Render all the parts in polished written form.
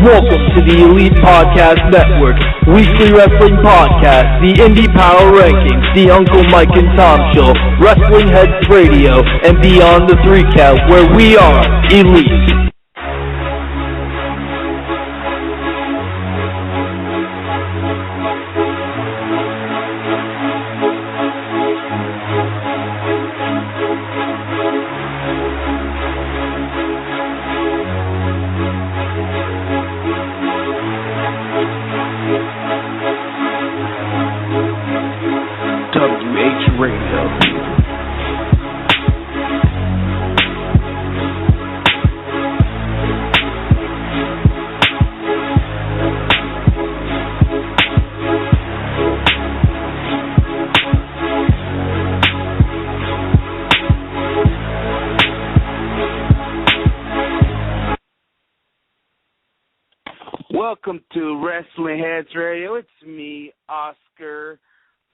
Welcome to the Elite Podcast Network, weekly wrestling podcast, the Indie Power Rankings, the Uncle Mike and Tom Show, WrestlingHeads Radio, and Beyond the 3 Count, where we are Elite. WHRadio. Welcome to WrestlingHeads Radio. It's me, Oscar.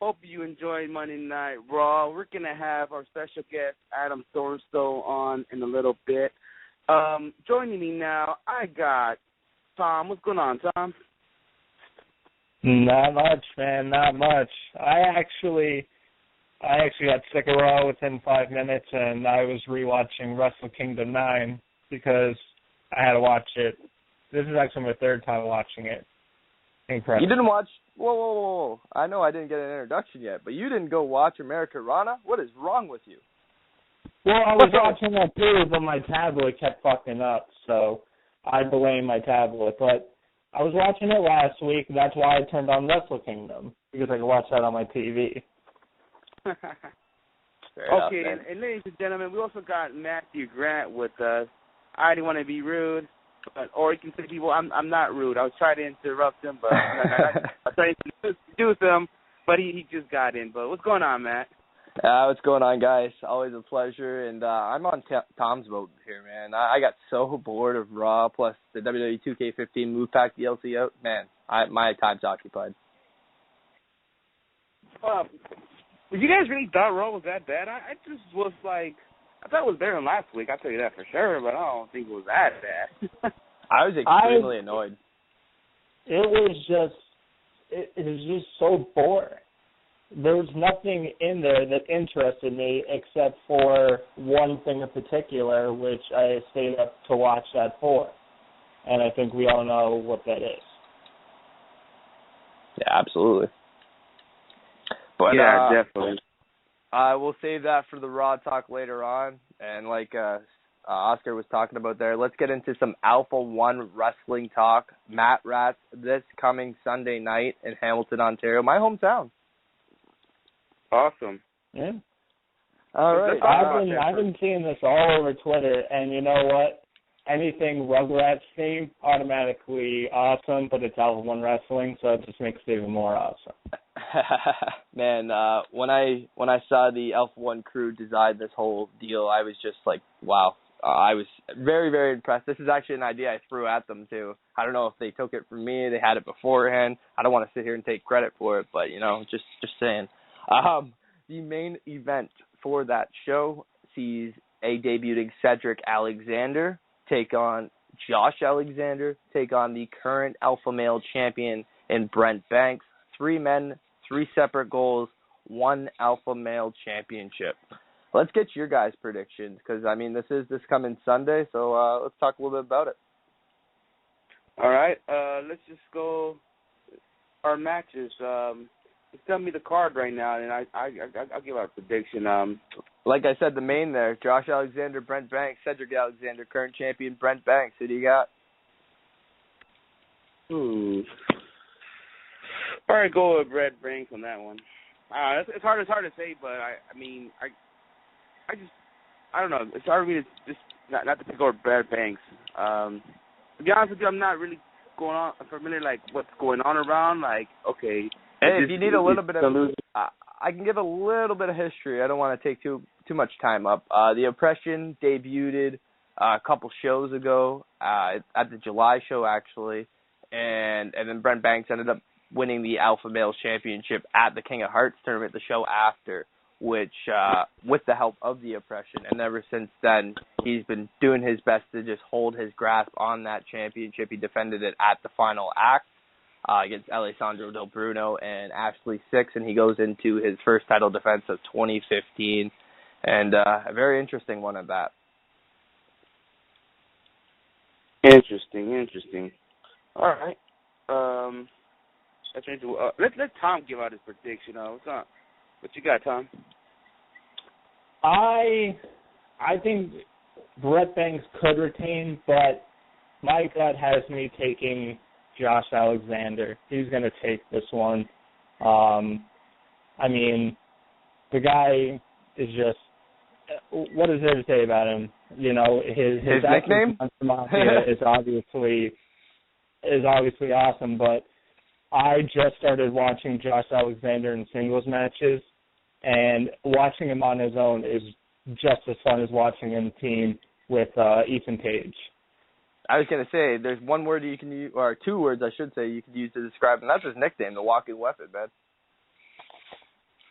Hope you enjoyed Monday Night Raw. We're going to have our special guest, Adam Thornstowe, on in a little bit. Joining me now, I got Tom. What's going on, Tom? Not much, man. Not much. I actually got sick of Raw within 5 minutes, and I was rewatching Wrestle Kingdom 9 because I had to watch it. This is actually my third time watching it. Incredible. You didn't watch... Whoa. I know I didn't get an introduction yet, but you didn't go watch America Rana? What is wrong with you? Well, I was watching that too, but my tablet kept fucking up, so I blame my tablet. But I was watching it last week, and that's why I turned on Wrestle Kingdom, because I could watch that on my TV. Okay, and ladies and gentlemen, we also got Matthew Grant with us. I didn't want to be rude. Or you can say, people, I'm not rude. I was trying to interrupt him, but I was trying to introduce him, but he just got in. But what's going on, Matt? What's going on, guys? Always a pleasure. And I'm on Tom's boat here, man. I got so bored of Raw, plus the WWE 2K15 Move Pack DLC out. Man, my time's occupied. You guys really thought Raw was that bad? I just was like... I thought it was better than last week, I'll tell you that for sure, but I don't think it was that bad. I was extremely annoyed. It was just so boring. There was nothing in there that interested me except for one thing in particular, which I stayed up to watch that for. And I think we all know what that is. Yeah, absolutely. But, yeah, definitely. We'll save that for the Raw talk later on. And like Oscar was talking about there, let's get into some Alpha One wrestling talk. Matt Rats this coming Sunday night in Hamilton, Ontario, my hometown. Awesome. Yeah. All right. I've been seeing this all over Twitter, and you know what? Anything Rugrats themed, automatically awesome, but it's Alpha One Wrestling, so it just makes it even more awesome. Man, when I saw the Alpha One crew design this whole deal, I was just like, wow. I was very, very impressed. This is actually an idea I threw at them, too. I don't know if they took it from me. They had it beforehand. I don't want to sit here and take credit for it, but, just saying. The main event for that show sees a debuting Cedric Alexander take on Josh Alexander, take on the current Alpha Male champion in Brent Banks. 3 men, 3 separate goals, 1 Alpha Male championship. Let's get your guys' predictions, because, this is this coming Sunday, so let's talk a little bit about it. All right, let's just go our matches. Just tell me the card right now, and I'll give our prediction. Like I said, the main there, Josh Alexander, Brent Banks, Cedric Alexander, current champion Brent Banks. Who do you got? Probably go with Brent Banks on that one. It's hard to say, but I don't know. It's hard for me to just not to pick over Brent Banks. To be honest with you, I'm not really familiar like what's going on around. Like, okay. Hey, if you need a little bit of, I can give a little bit of history. I don't want to take too much time up. The Oppression debuted a couple shows ago at the July show, actually, and then Brent Banks ended up winning the Alpha Male Championship at the King of Hearts tournament, the show after. which with the help of the oppression. And ever since then, he's been doing his best to just hold his grasp on that championship. He defended it at the final act against Alessandro Del Bruno and Ashley Six, and he goes into his first title defense of 2015, and a very interesting one at that. Interesting. All right. Let Tom give out his prediction. What's up? What you got, Tom? I think Brett Banks could retain, but my gut has me taking Josh Alexander. He's going to take this one. I mean, the guy is just, what is there to say about him? You know, his nickname is obviously awesome, but I just started watching Josh Alexander in singles matches, and watching him on his own is just as fun as watching him team with Ethan Page. I was going to say, there's one word you can use, or two words I should say, you could use to describe him. That's his nickname, the walking weapon, man.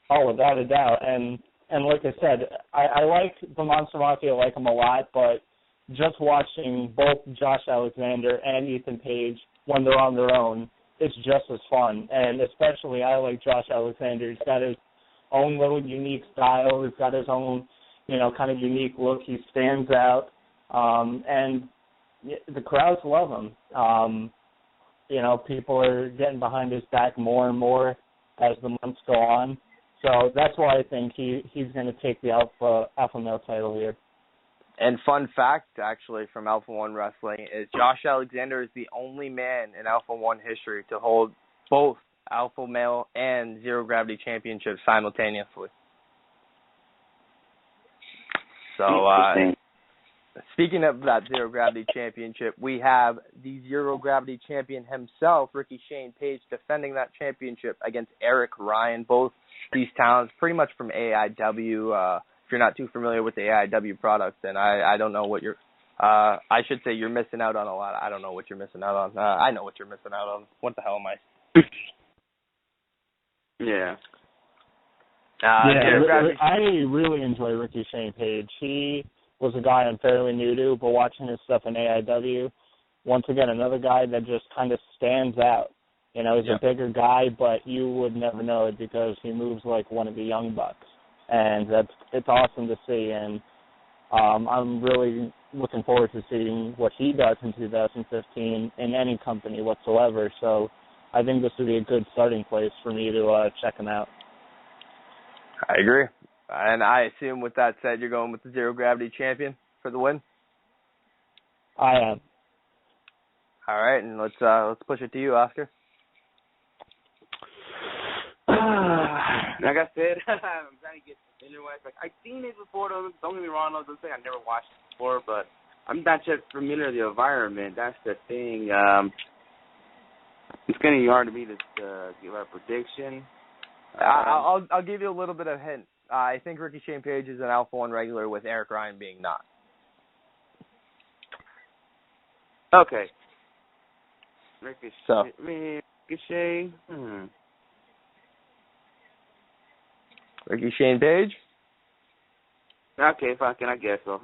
Oh, without a doubt. And like I said, I like the Monster Mafia, I like them a lot, but just watching both Josh Alexander and Ethan Page when they're on their own, it's just as fun. And especially I like Josh Alexander. He's got his own little unique style. He's got his own, kind of unique look. He stands out. And the crowds love him. People are getting behind his back more and more as the months go on. So that's why I think he's going to take the alpha male title here. And fun fact, actually, from Alpha One Wrestling is Josh Alexander is the only man in Alpha One history to hold both Alpha Male and Zero Gravity championships simultaneously. So, speaking of that Zero Gravity championship, we have the Zero Gravity champion himself, Ricky Shane Page, defending that championship against Eric Ryan. Both these talents pretty much from AIW. If you're not too familiar with the AIW products, then I don't know what you're I should say you're missing out on a lot. I don't know what you're missing out on. I know what you're missing out on. What the hell am I? Yeah. I really enjoy Ricky Shane Page. He was a guy I'm fairly new to, but watching his stuff in AIW, once again, another guy that just kind of stands out. He's a bigger guy, but you would never know it because he moves like one of the Young Bucks. And it's awesome to see, and I'm really looking forward to seeing what he does in 2015 in any company whatsoever. So I think this would be a good starting place for me to check him out. I agree. And I assume with that said, you're going with the Zero Gravity champion for the win? I am. All right, and let's push it to you, Oscar. Like I said, I'm trying to get familiar with it. I've seen it before, though. Don't get me wrong, though. Don't say I never watched it before, but I'm not just familiar with the environment. That's the thing. It's going to be hard to me to give a prediction. I'll give you a little bit of a hint. I think Ricky Shane Page is an Alpha One regular with Eric Ryan being not. Okay. Ricochet. Ricky Shane Page? Okay, fucking, I guess so.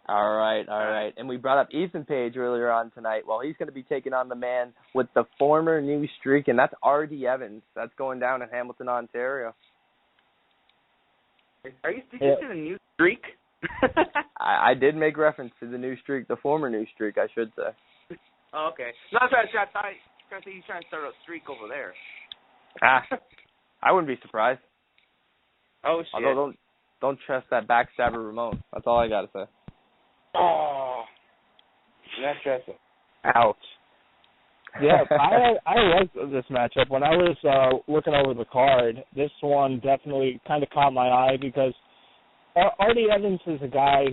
All right. And we brought up Ethan Page earlier on tonight. Well, he's going to be taking on the man with the former new streak, and that's R.D. Evans. That's going down in Hamilton, Ontario. Are you speaking to the new streak? I did make reference to the new streak, the former new streak, I should say. Oh, okay. No, I thought he's trying to start a streak over there. I wouldn't be surprised. Oh, shit. Although, don't trust that backstabber Ramon. That's all I got to say. Oh. Not trust him. Ouch. Yeah, I liked this matchup. When I was looking over the card, this one definitely kind of caught my eye because R.D. Evans is a guy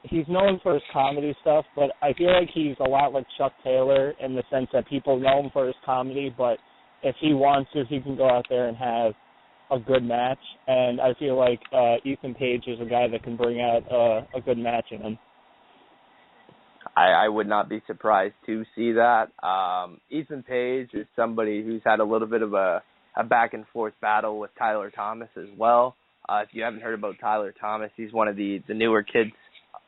he's known for his comedy stuff, but I feel like he's a lot like Chuck Taylor in the sense that people know him for his comedy, but if he wants to, he can go out there and have a good match. And I feel like Ethan Page is a guy that can bring out a good match in him. I would not be surprised to see that. Ethan Page is somebody who's had a little bit of a back-and-forth battle with Tyler Thomas as well. If you haven't heard about Tyler Thomas, he's one of the newer kids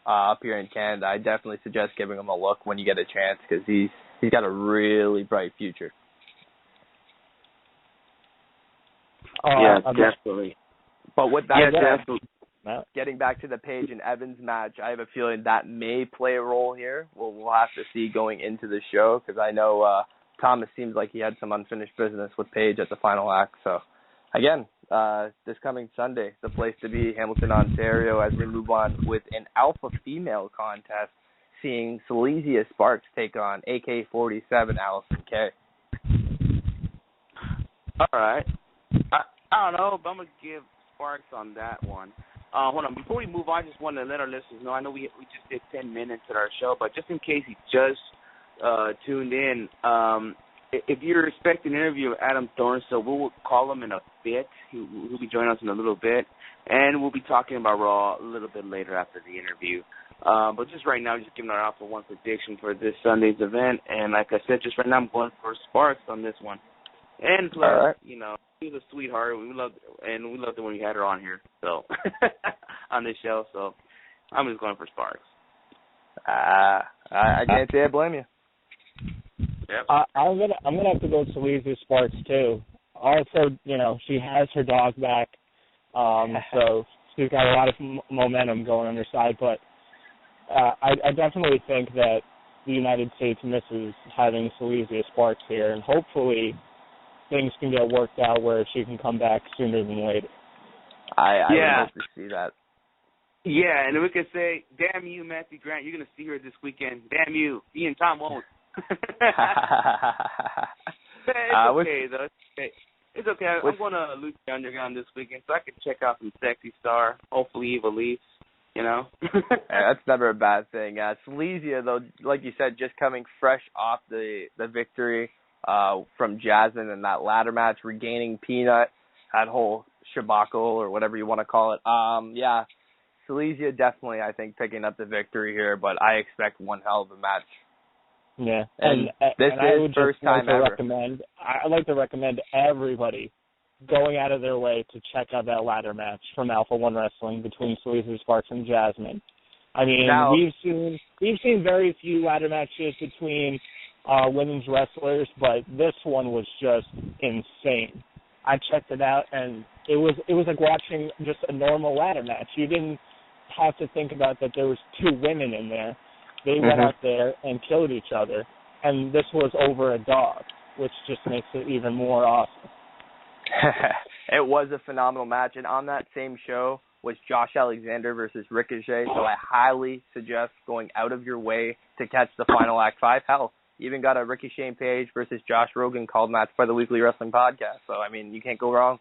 up here in Canada. I definitely suggest giving him a look when you get a chance because he's got a really bright future. Yeah, definitely. But with that said, definitely. Getting back to the Page and Evans match, I have a feeling that may play a role here. We'll have to see going into the show because I know Thomas seems like he had some unfinished business with Page at the final act. So, again, this coming Sunday, the place to be, Hamilton, Ontario, as we move on with an alpha female contest, seeing Silesia Sparks take on AK-47 Allison Kay. All right. I don't know, but I'm going to give Sparks on that one. Hold on. Before we move on, I just want to let our listeners know, I know we just did 10 minutes at our show, but just in case you just tuned in, if you're expecting an interview with Adam Thornstowe, we'll call him in a bit. He'll be joining us in a little bit, and we'll be talking about Raw a little bit later after the interview. But just right now, just giving our Alpha 1 prediction for this Sunday's event, and like I said, just right now I'm going for Sparks on this one. And plus, right. You know, she's a sweetheart. We loved it when we had her on here, so on this show. So I'm just going for Sparks. I can't say I blame you. Yep. I'm gonna have to go Silesia Sparks too. Also, you know, she has her dog back, so she's got a lot of momentum going on her side. But I definitely think that the United States misses having Silesia Sparks here, and hopefully things can get worked out where she can come back sooner than later. I would hope to see that. Yeah, and we could say, damn you, Matthew Grant, you're going to see her this weekend. Damn you, Ian Tom won't. It's okay, though. It's okay. I'm going to Lucha Underground this weekend so I can check out some Sexy Star, hopefully Eva Leafs, you know. That's never a bad thing. Silesia, though, like you said, just coming fresh off the victory from Jasmine in that ladder match, regaining Peanut, that whole shabacle or whatever you want to call it. Silesia definitely, I think, picking up the victory here, but I expect one hell of a match. Yeah, and this is first time ever. I'd like to recommend everybody going out of their way to check out that ladder match from Alpha One Wrestling between Silesia Sparks and Jasmine. I mean, we've seen very few ladder matches between women's wrestlers, but this one was just insane. I checked it out, and it was like watching just a normal ladder match. You didn't have to think about that there was two women in there. They went out there and killed each other, and this was over a dog, which just makes it even more awesome. It was a phenomenal match, and on that same show was Josh Alexander versus Ricochet, so I highly suggest going out of your way to catch the final Act 5. Hell, even got a Ricochet and Page versus Josh Rogan called match by the Weekly Wrestling Podcast, so, I mean, you can't go wrong.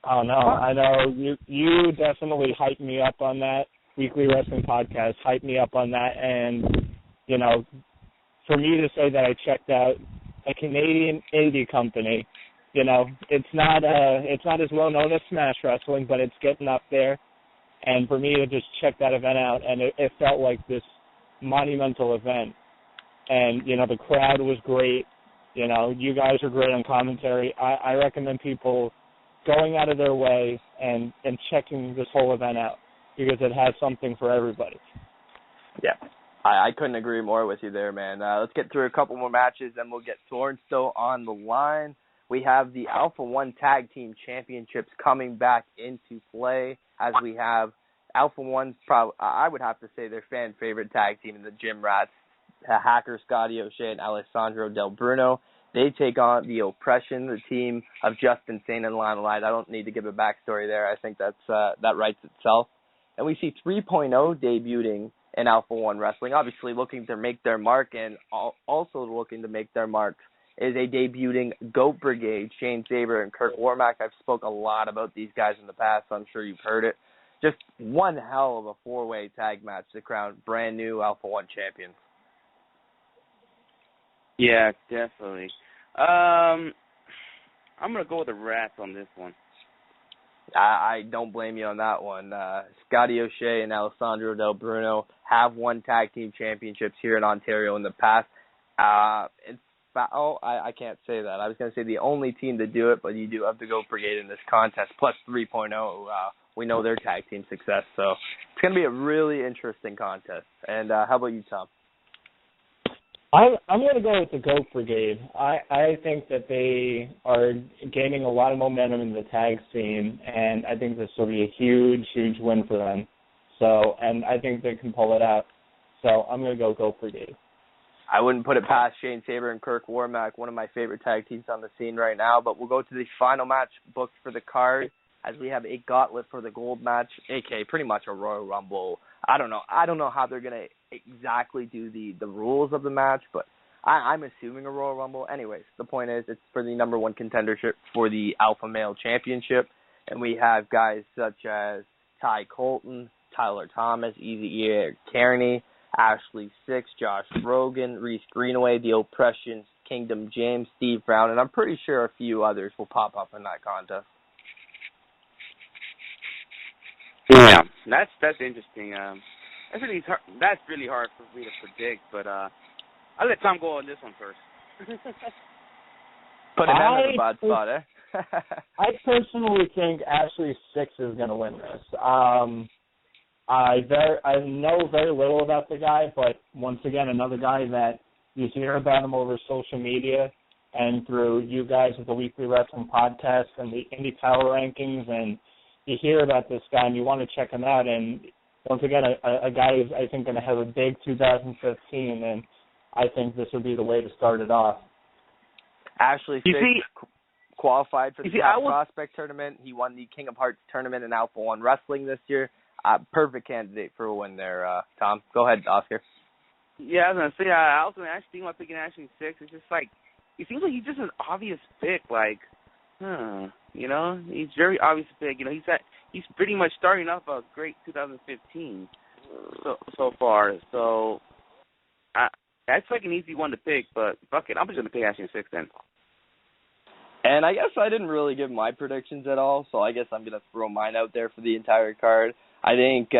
Oh, no, I know. You definitely hyped me up on that. Weekly Wrestling Podcast hyped me up on that, and, you know, for me to say that I checked out a Canadian indie company, you know, it's not as well known as Smash Wrestling, but it's getting up there, and for me to just check that event out, and it felt like this monumental event, and, you know, the crowd was great, you know, you guys are great on commentary. I recommend people going out of their way and checking this whole event out, because it has something for everybody. Yeah, I couldn't agree more with you there, man. Let's get through a couple more matches, then we'll get Thornstowe on the line. We have the Alpha 1 Tag Team Championships coming back into play, as we have Alpha 1's I would have to say their fan favorite tag team in the Gym Rats, Hacker Scotty O'Shea and Alessandro Del Bruno. They take on the Oppression, the team of Justin Sane and Lana Light. I don't need to give a backstory there. I think that writes itself. And we see 3.0 debuting in Alpha 1 Wrestling, obviously looking to make their mark, and also looking to make their marks is a debuting Goat Brigade, Shane Saber and Kirk Warmack. I've spoke a lot about these guys in the past, so I'm sure you've heard it. Just one hell of a four-way tag match to crown brand new Alpha 1 champions. Yeah, definitely. I'm going to go with the Rats on this one. I don't blame you on that one. Scotty O'Shea and Alessandro Del Bruno have won tag team championships here in Ontario in the past. I can't say that. I was going to say the only team to do it, but you do have the GOAT Brigade in this contest, plus 3.0. We know their tag team success, so it's going to be a really interesting contest. And how about you, Tom? I'm going to go with the GOAT Brigade. I think that they are gaining a lot of momentum in the tag scene, and I think this will be a huge, huge win for them. So, and I think they can pull it out. So I'm going to go GOAT Brigade. I wouldn't put it past Shane Saber and Kirk Warmack, one of my favorite tag teams on the scene right now. But we'll go to the final match booked for the card, as we have a gauntlet for the gold match, aka pretty much a Royal Rumble. I don't know how they're gonna exactly do the rules of the match, but I'm assuming a Royal Rumble. Anyways, the point is it's for the number one contendership for the Alpha Male Championship, and we have guys such as Ty Colton, Tyler Thomas, Easy Ear Kearney, Ashley Six, Josh Rogan, Reese Greenaway, The Oppression, Kingdom James, Steve Brown, and I'm pretty sure a few others will pop up in that contest. Yeah, that's interesting. That's really hard for me to predict, but I'll let Tom go on this one first. Put him in a bad spot, eh? I personally think Ashley Six is going to win this. I know very little about the guy, but once again, another guy that you hear about him over social media and through you guys with the Weekly Wrestling Podcast and the Indie Power Rankings, and you hear about this guy and you want to check him out. And once again, a guy who's, I think, going to have a big 2015, and I think this would be the way to start it off. Ashley Six qualified for the Prospect Tournament. He won the King of Hearts Tournament in Alpha One Wrestling this year. Perfect candidate for a win there, Tom. Go ahead, Oscar. Yeah, I was going to say, I was actually thinking about picking Ashley Six. It's just like, it seems like he's just an obvious pick, like, you know, he's very obvious pick. You know, he's pretty much starting off a great 2015 so far. So that's like an easy one to pick, but fuck it, I'm just gonna pick Ashley Six then. And I guess I didn't really give my predictions at all, so I guess I'm gonna throw mine out there for the entire card. I think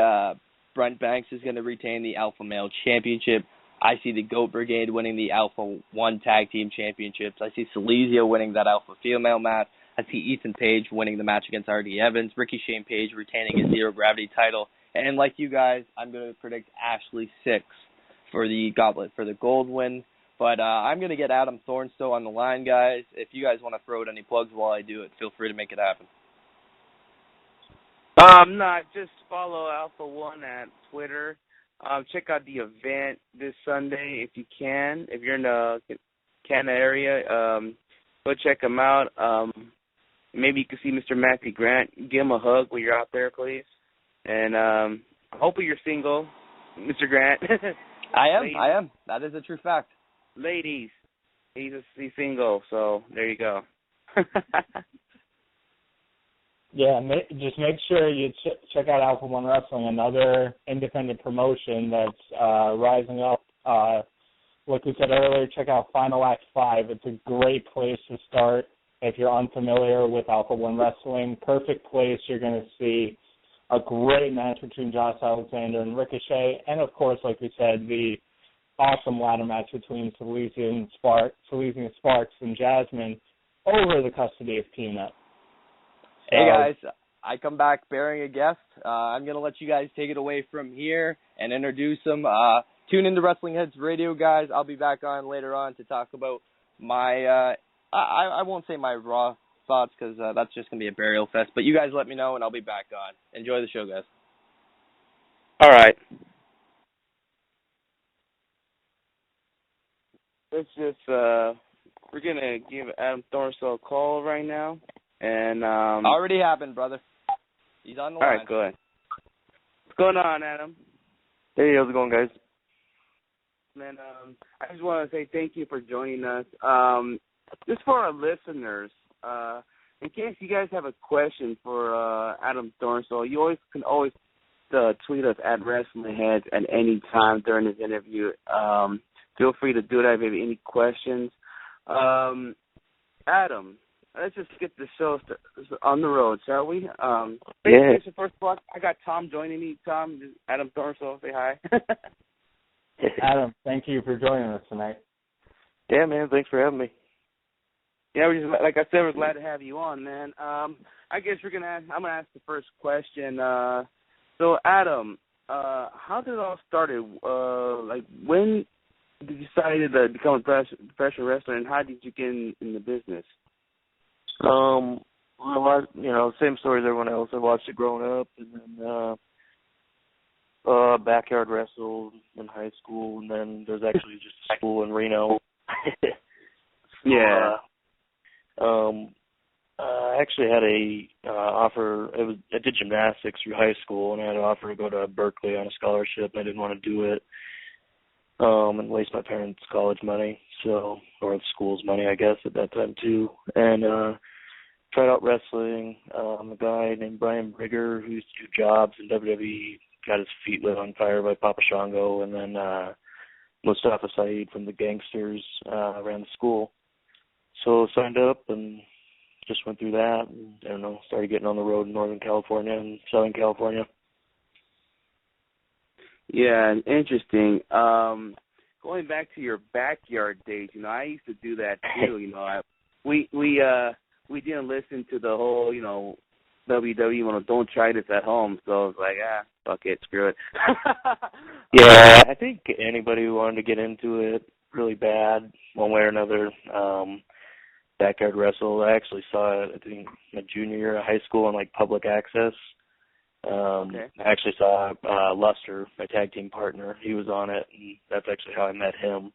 Brent Banks is gonna retain the Alpha Male Championship. I see the GOAT Brigade winning the Alpha 1 Tag Team Championships. I see Silesia winning that Alpha Female match. I see Ethan Page winning the match against R.D. Evans. Ricky Shane Page retaining his Zero Gravity title. And like you guys, I'm going to predict Ashley Six for the gauntlet for the gold win. But I'm going to get Adam Thornstowe on the line, guys. If you guys want to throw out any plugs while I do it, feel free to make it happen. No, just follow Alpha One at Twitter. Check out the event this Sunday if you can. If you're in the Canada area, go check them out. Maybe you can see Mr. Matthew Grant. Give him a hug when you're out there, please. And hopefully you're single, Mr. Grant. I am. That is a true fact. Ladies, he's single, so there you go. Yeah, just make sure you check out Alpha One Wrestling, another independent promotion that's rising up. Like we said earlier, check out Final Act 5. It's a great place to start if you're unfamiliar with Alpha One Wrestling. Perfect place. You're going to see a great match between Josh Alexander and Ricochet, and of course, like we said, the awesome ladder match between Silesia and Sparks and Jasmine over the custody of Peanut. Hey guys, I come back bearing a guest. I'm going to let you guys take it away from here and introduce them. Tune into Wrestling Heads Radio, guys. I'll be back on later on to talk about my, I won't say my Raw thoughts because that's just going to be a burial fest. But you guys let me know and I'll be back on. Enjoy the show, guys. All right. Let's just, we're going to give Adam Thornstowe a call right now. And already happened, brother. He's on the line. All right, go ahead. What's going on, Adam? Hey, how's it going, guys? Man, I just want to say thank you for joining us. Just for our listeners, in case you guys have a question for Adam Thornstowe, you can always tweet us at WrestlingHeads at any time during this interview. Feel free to do that if you have any questions. Adam, let's just get the show on the road, shall we? Yeah. First of all, I got Tom joining me. Tom, Adam Thornstowe, say hi. Adam, thank you for joining us tonight. Yeah, man. Thanks for having me. Yeah, we're just, like I said, we're glad to have you on, man. I guess I'm gonna ask the first question. So, Adam, how did it all started? Like, when did you decide to become a professional wrestler, and how did you get in the business? Well, same story as everyone else. I watched it growing up, and then backyard wrestled in high school, and then there's actually just a school in Reno. Yeah. I actually had a offer. I did gymnastics through high school, and I had an offer to go to Berkeley on a scholarship. I didn't want to do it and waste my parents' college money, or the school's money, I guess, at that time too. And tried out wrestling. A guy named Brian Brigger, who used to do jobs in WWE, got his feet lit on fire by Papa Shango, and then Mustafa Saeed from the Gangsters ran the school. So signed up and just went through that, and I don't know, started getting on the road in Northern California and Southern California. Yeah, interesting. Going back to your backyard days, I used to do that too. We didn't listen to the whole, WWE, don't try this at home. So I was like, fuck it, screw it. Yeah, I think anybody who wanted to get into it really bad, one way or another, backyard wrestle. I actually saw it, I think, my junior year of high school on, public access. Okay. I actually saw Luster, my tag team partner. He was on it, and that's actually how I met him.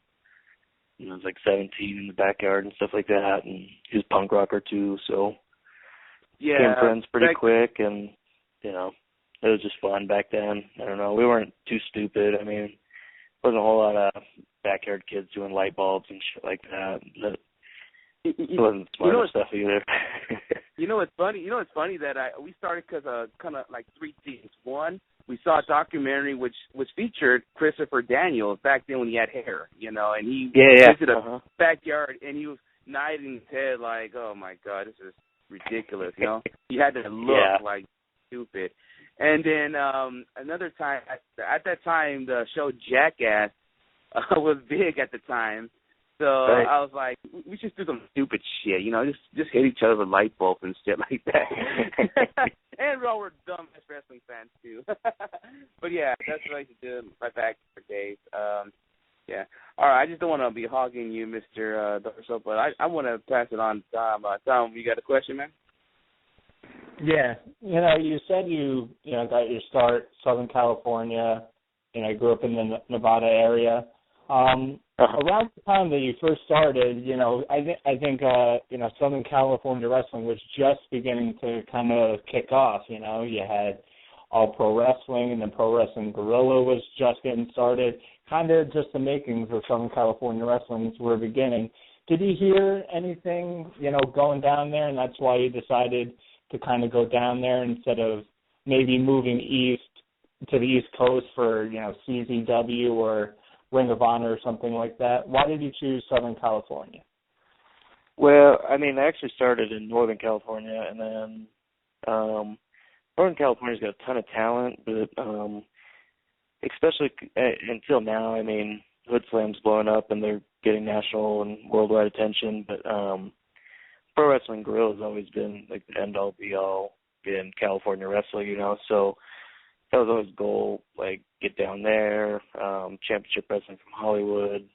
I was 17 in the backyard and stuff like that, and he was a punk rocker too, so became friends pretty quick, and, it was just fun back then. I don't know, we weren't too stupid. I mean, there wasn't a whole lot of backyard kids doing light bulbs and shit like that. It wasn't smart stuff either. It's funny that we started because kind of like three things. One, we saw a documentary which featured Christopher Daniels back then when he had hair, and he visited a backyard, and he was nodding his head like, oh my God, this is ridiculous, He had to look like stupid. And then another time, at that time, the show Jackass was big at the time. So I was like, we should do some stupid shit, just hit each other with light bulbs and shit like that. And we all were dumb as wrestling fans too. But yeah, that's what I used to do my back for days. Yeah. All right, I just don't want to be hogging you, Mr. Thornstowe, but I want to pass it on to Tom. Tom, you got a question, man? Yeah. You said you got your start Southern California. You grew up in the Nevada area. Around the time that you first started, I think Southern California wrestling was just beginning to kind of kick off. You had All Pro Wrestling, and then Pro Wrestling Guerrilla was just getting started. Kind of just the makings of Southern California wrestling were beginning. Did you hear anything, going down there, and that's why you decided to kind of go down there instead of maybe moving east to the East Coast for, CZW or Ring of Honor or something like that? Why did you choose Southern California? Well, I actually started in Northern California, and then Northern California's got a ton of talent, but especially until now, Hood Slam's blowing up, and they're getting national and worldwide attention, but Pro Wrestling Guerrilla has always been the end-all, be-all in California wrestling, so that was always the goal, get down there, championship wrestling from Hollywood.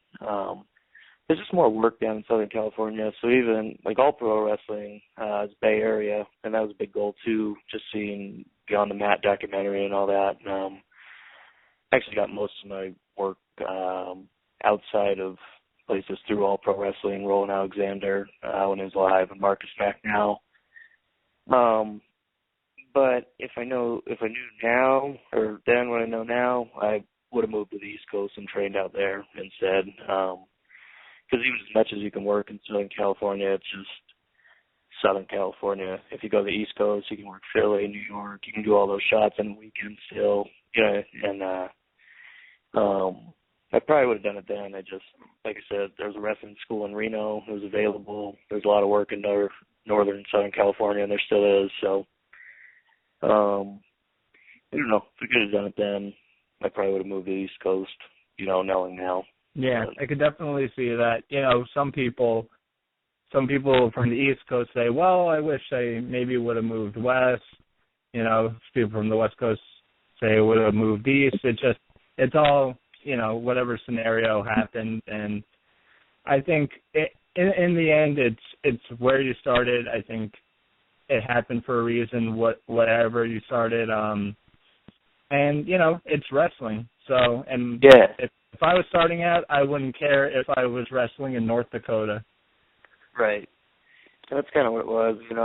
There's just more work down in Southern California, so even, All Pro Wrestling is Bay Area, and that was a big goal, too, just seeing Beyond the Mat documentary and all that. I actually got most of my work outside of places through All Pro Wrestling, Roland Alexander when he was alive, and Marcus Mack now. But if I knew now, or then what I know now, I would have moved to the East Coast and trained out there instead. Because even as much as you can work in Southern California, it's just Southern California. If you go to the East Coast, you can work Philly, New York. You can do all those shots on the weekend still. And I probably would have done it then. I just, like I said, there was a wrestling school in Reno. It was available. There's a lot of work in Northern and Southern California, and there still is. So, I don't know. If I could have done it then, I probably would have moved to the East Coast, knowing now. Yeah, I could definitely see that. You know, some people from the East Coast say, well, I wish I maybe would have moved west. You know, people from the West Coast say I would have moved east. It's all, you know, whatever scenario happened. And I think in the end, it's where you started. I think it happened for a reason, whatever you started. And, you know, it's wrestling. So, and if I was starting out, I wouldn't care if I was wrestling in North Dakota. Right. That's kind of what it was. You know,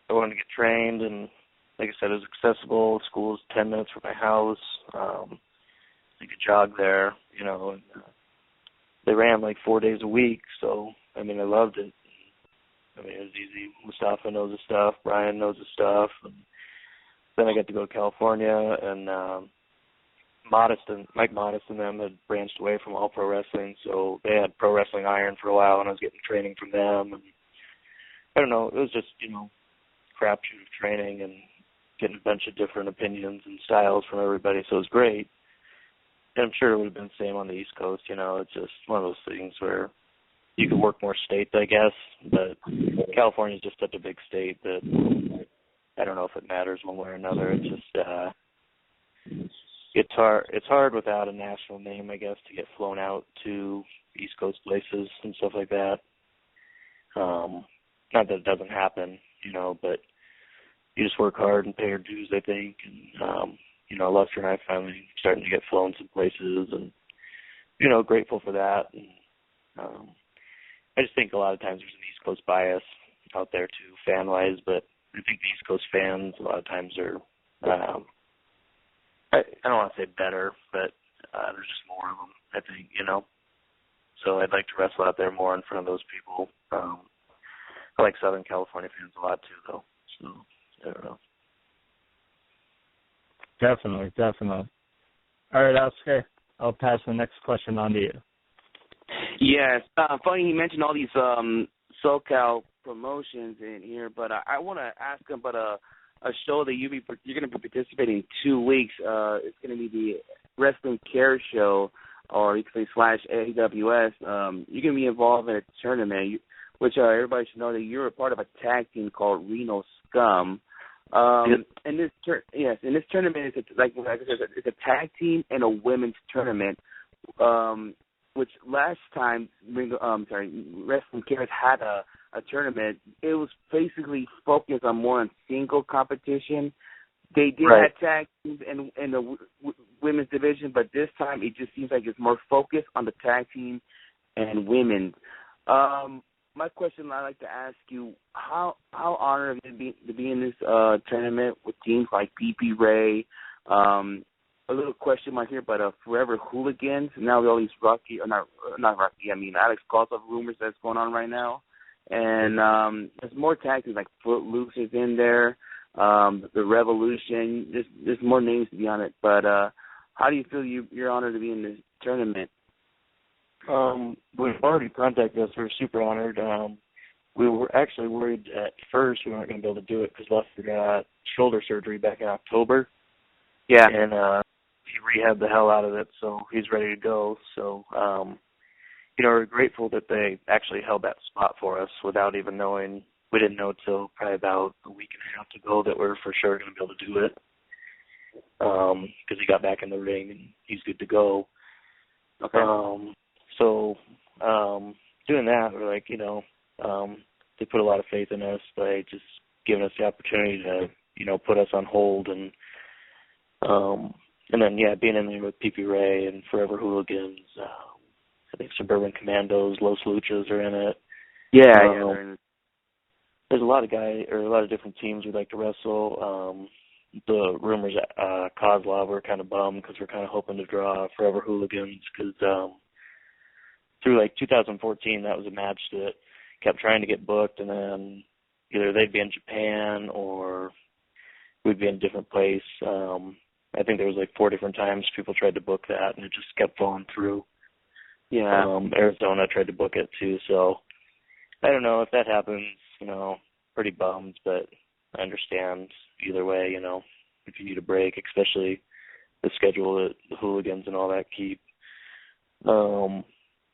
I wanted to get trained, and like I said, it was accessible. School was 10 minutes from my house. I could jog there, you know. And, they ran like 4 days a week, so, I mean, I loved it. I mean, it was easy. Mustafa knows his stuff. Brian knows his stuff. And then I got to go to California, and Mike Modest and them had branched away from All Pro Wrestling, so they had Pro Wrestling Iron for a while, and I was getting training from them. And I don't know, it was just, you know, crapshoot of training and getting a bunch of different opinions and styles from everybody, so it was great. And I'm sure it would have been the same on the East Coast, you know. It's just one of those things where you could work more states, I guess, but California is just such a big state that I don't know if it matters one way or another. It's just it's hard without a national name, I guess, to get flown out to East Coast places and stuff like that. Not that it doesn't happen, you know, but you just work hard and pay your dues, I think. And you know, Lester and I finally starting to get flown some places, and you know, grateful for that. And I just think a lot of times there's an East Coast bias out there too, fan-wise, but I think the East Coast fans a lot of times are, I don't want to say better, but there's just more of them, I think, you know. So I'd like to wrestle out there more in front of those people. I like Southern California fans a lot too, though. So I don't know. Definitely. All right, Oscar, I'll pass the next question on to you. Yes. Funny you mentioned all these SoCal promotions in here, but I want to ask about a show that you're going to be participating in 2 weeks. It's going to be the Wrestling Cares show, or you can say /AWS. You're going to be involved in a tournament, which everybody should know that you're a part of a tag team called Reno SCUM. And this tournament is like I said, it's a tag team and a women's tournament. Which last time, Wrestling Cares had a tournament. It was basically focused on more on single competition. They did have tag teams in the women's division, but this time it just seems like it's more focused on the tag team and women. My question I'd like to ask you, how honored to be in this tournament with teams like PP Ray, a little question mark here, but Forever Hooligans. Now with all these Alex Kosov rumors that's going on right now. And there's more tag teams like Footloose is in there, the Revolution. There's more names to be on it. But how do you feel you're honored to be in this tournament? We've already contacted us. We're super honored. We were actually worried at first we weren't going to be able to do it because Lester got shoulder surgery back in October. Yeah. And he rehabbed the hell out of it, so he's ready to go. So, you know, we're grateful that they actually held that spot for us without even knowing. We didn't know till probably about a week and a half ago that we're for sure going to be able to do it because he got back in the ring and he's good to go. Okay. So doing that, we're like, you know, they put a lot of faith in us by just giving us the opportunity to, you know, put us on hold and then, yeah, being in there with PP Ray and Forever Hooligans, I think Suburban Commandos, Los Luchas are in it. Yeah, there's a lot of different teams we'd like to wrestle. The rumors at Kozlov were kind of bummed because we're kind of hoping to draw Forever Hooligans because through like 2014, that was a match that kept trying to get booked, and then either they'd be in Japan or we'd be in a different place. I think there was like 4 different times people tried to book that, and it just kept falling through. Yeah. Arizona tried to book it too, so I don't know if that happens. You know, pretty bummed, but I understand either way. You know, if you need a break, especially the schedule that the Hooligans and all that keep.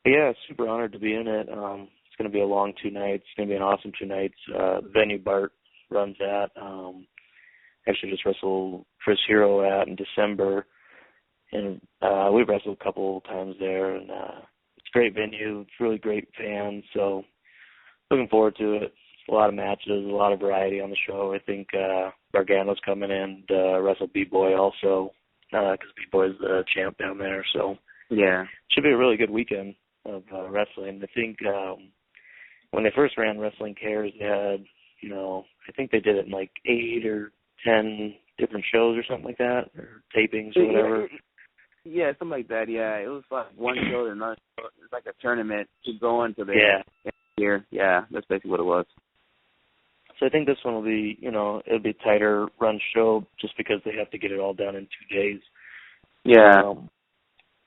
Yeah, super honored to be in it. It's going to be a long 2 nights. It's going to be an awesome 2 nights. The venue Bart runs at, actually just wrestled Chris Hero at in December, and we've wrestled a couple times there, and it's a great venue. It's really great fans, so looking forward to it. It's a lot of matches, a lot of variety on the show. I think Gargano's coming in to wrestle B-Boy also, because B-Boy's the champ down there, so Yeah. should be a really good weekend of wrestling. I think when they first ran Wrestling Cares, they had, I think they did it in like 8 or 10 different shows or something like that, or tapings or whatever. Yeah, something like that. Yeah, it was like one show to another show. It's like a tournament to go into the year. Yeah, that's basically what it was. So I think this one will be, it'll be a tighter run show just because they have to get it all done in 2 days. Yeah.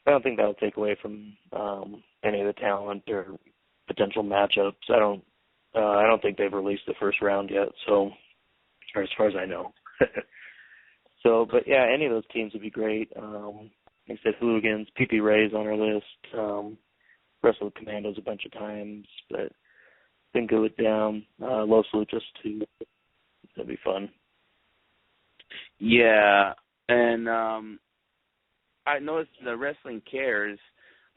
I don't think that'll take away from any of the talent or potential matchups. I don't think they've released the first round yet, so, or as far as I know. So, but yeah, any of those teams would be great. Like I said, Hooligans, PP Ray's on our list. Wrestled Commandos a bunch of times, but been good with them. Los Luchas too. That'd be fun. Yeah, and I noticed the Wrestling Cares,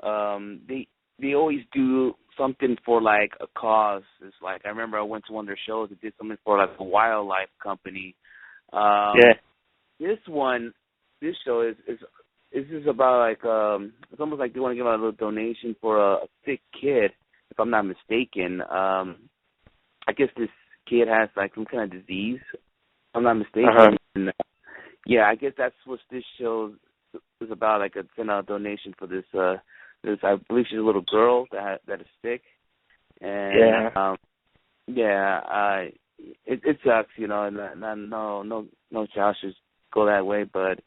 they always do something for like a cause. It's like I remember I went to one of their shows. They did something for like a wildlife company. This show is about like it's almost like they want to give out a little donation for a sick kid, if I'm not mistaken. I guess this kid has like some kind of disease, if I'm not mistaken. And, yeah, I guess that's what this show is about. Like send out a donation for this. I believe she's a little girl that is sick, and it sucks, and no child should go that way, but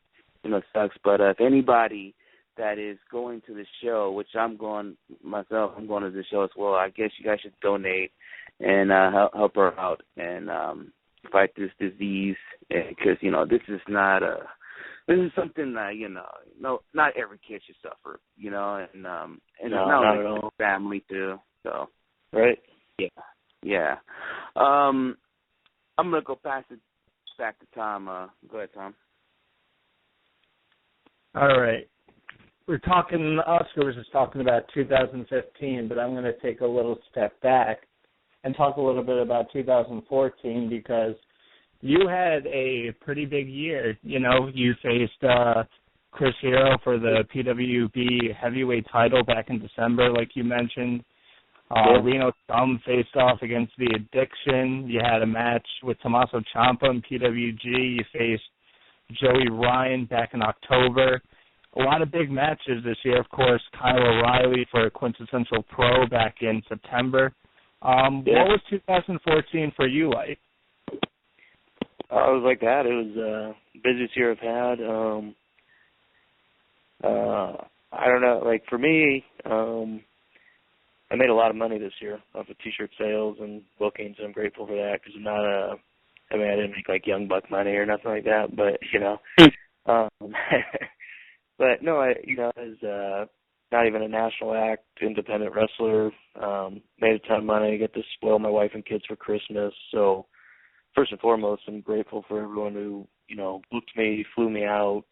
it sucks. But if anybody that is going to the show, which I'm going myself, I'm going to the show as well, I guess you guys should donate and help her out and fight this disease, because this is not a. This is something that not every kid should suffer, and no, not at all. Family too. So right, yeah. I'm gonna go pass it back to Tom. Go ahead, Tom. All right. Oscar was just talking about 2015, but I'm going to take a little step back and talk a little bit about 2014, because you had a pretty big year. You faced Chris Hero for the PWB heavyweight title back in December, like you mentioned. Reno SCUM faced off against The Addiction. You had a match with Tommaso Ciampa in PWG. You faced Joey Ryan back in October. A lot of big matches this year. Of course, Kyle O'Reilly for Quintessential Pro back in September. What was 2014 for you like? It was like that. It was the busiest year I've had. I don't know. Like for me, I made a lot of money this year off of T-shirt sales and bookings, and I'm grateful for that, because I'm not I didn't make like Young Buck money or nothing like that, but but no, I was not even a national act, independent wrestler. Made a ton of money. Get to spoil my wife and kids for Christmas. So first and foremost, I'm grateful for everyone who booked me, flew me out.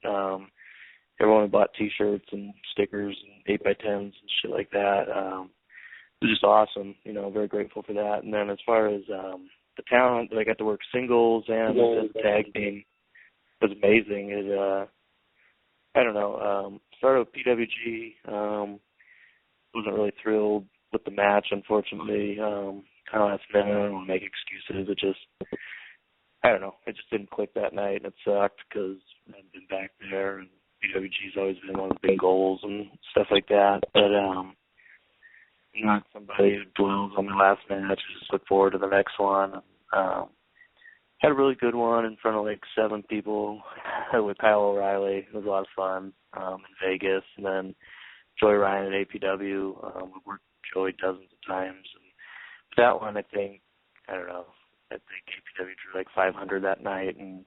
Everyone who bought T-shirts and stickers and 8x10s and shit like that. It was just awesome. Very grateful for that. And then as far as the talent, I got to work singles and as a tag team. It was amazing. It I don't know. Started with PWG. Wasn't really thrilled with the match, unfortunately. Kind of last minute. I don't want to make excuses. It just, I don't know. It just didn't click that night. It sucked because I hadn't been back there, and PWG's always been one of the big goals and stuff like that. But not somebody who dwells on the last match. Just look forward to the next one. Had a really good one in front of like 7 people with Kyle O'Reilly. It was a lot of fun in Vegas. And then Joey Ryan at APW. We worked with Joey dozens of times. And that one, I think APW drew like 500 that night. And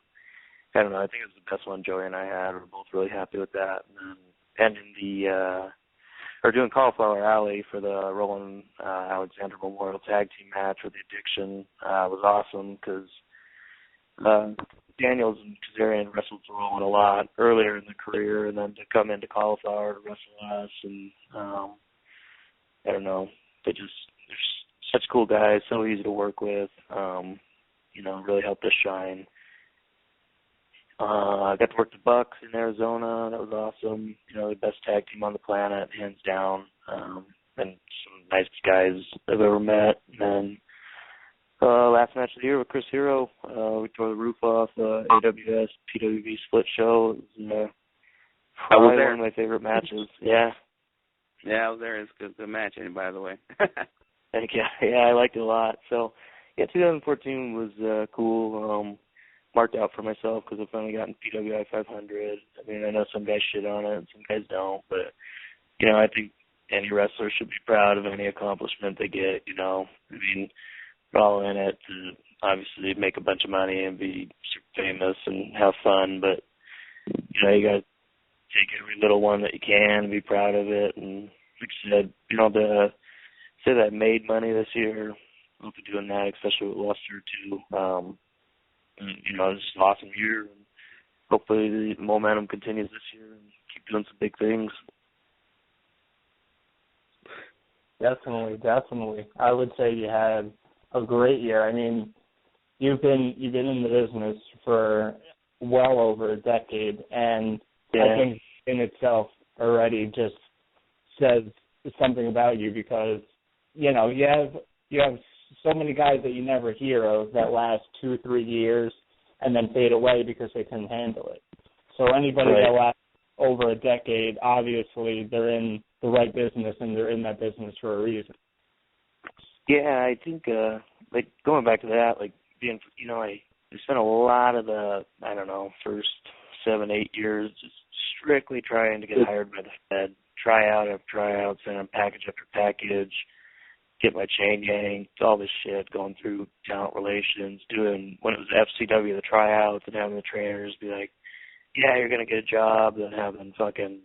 I don't know, I think it was the best one Joey and I had. We're both really happy with that. And then ending the or doing Cauliflower Alley for the Roland Alexander Memorial Tag Team match with the Addiction was awesome because Daniels and Kazarian wrestled Roland a lot earlier in their career, and then to come into Cauliflower to wrestle us, and I don't know, they're such cool guys, so easy to work with, really helped us shine. I got to work the Bucks in Arizona. That was awesome. The best tag team on the planet, hands down. And some nice guys I've ever met. And then last match of the year with Chris Hero, we tore the roof off AWS PWB split show. It was probably one of my favorite matches. Yeah. Yeah, I was there. It's a good match, by the way. Thank you. Yeah, I liked it a lot. So, yeah, 2014 was cool. Marked out for myself because I finally got in PWI 500. I mean, I know some guys shit on it and some guys don't, but, I think any wrestler should be proud of any accomplishment they get, I mean, we're all in it to obviously make a bunch of money and be super famous and have fun, but, you got to take every little one that you can and be proud of it. And like I said, to say that I made money this year, I'll be doing that, especially with Luster, too. It's an awesome year, and hopefully the momentum continues this year and keep doing some big things. Definitely. I would say you had a great year. I mean, you've been in the business for well over a decade, and I think in itself already just says something about you because you have so many guys that you never hear of that last 2-3 years and then fade away because they couldn't handle it. So anybody that lasts over a decade, obviously they're in the right business and they're in that business for a reason. Yeah, I think going back to that, being, I spent a lot of the, first 7-8 years just strictly trying to get hired by the Fed, tryout after tryout, send them package after package, get my chain yanked, all this shit, going through talent relations, doing, when it was FCW, the tryouts, and having the trainers be like, yeah, you're going to get a job, then having fucking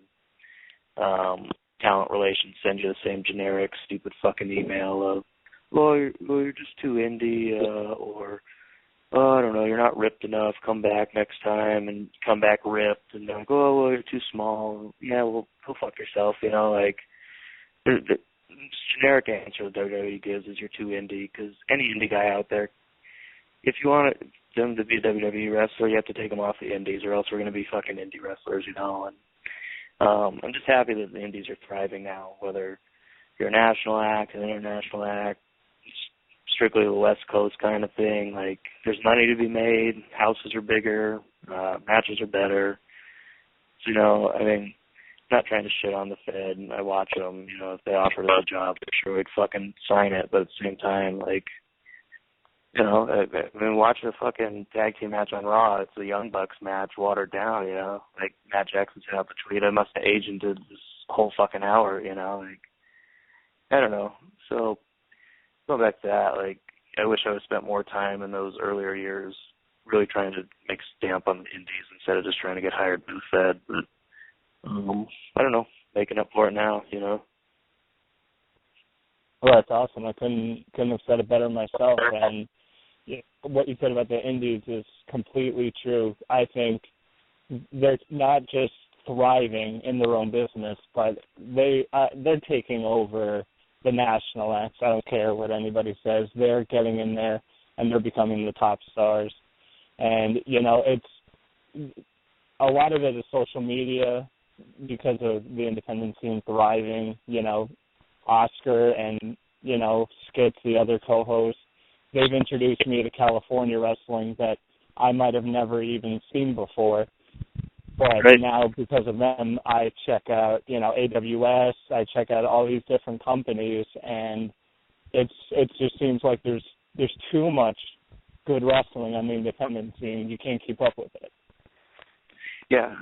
talent relations send you the same generic, stupid fucking email of, you're just too indie, or, I don't know, you're not ripped enough, come back next time, and come back ripped, and they're like, you're too small. Yeah, well, go fuck yourself, the generic answer that WWE gives is you're too indie, because any indie guy out there, if you want them to be a WWE wrestler, you have to take them off the indies, or else we're going to be fucking indie wrestlers, and I'm just happy that the indies are thriving now, whether you're a national act, an international act, strictly the West Coast kind of thing. There's money to be made, houses are bigger, matches are better. So, not trying to shit on the Fed, and I watch them, if they offered us a job, I'm sure we'd fucking sign it, but at the same time, watching a fucking tag team match on Raw, it's a Young Bucks match watered down, Matt Jackson sent out the tweet, I must have agented this whole fucking hour, I don't know. So, going back to that, I wish I would have spent more time in those earlier years really trying to make a stamp on the indies instead of just trying to get hired by the Fed, but I don't know, making up for it now, Well, that's awesome. I couldn't have said it better myself. And what you said about the indies is completely true. I think they're not just thriving in their own business, but they're taking over the national acts. I don't care what anybody says. They're getting in there and they're becoming the top stars. And it's a lot of it is social media. Because of the independent scene thriving, Oscar and, Skits, the other co-host, they've introduced me to California wrestling that I might have never even seen before. But now, because of them, I check out, AWS, I check out all these different companies, and it just seems like there's too much good wrestling on the independent scene. You can't keep up with it. Yeah,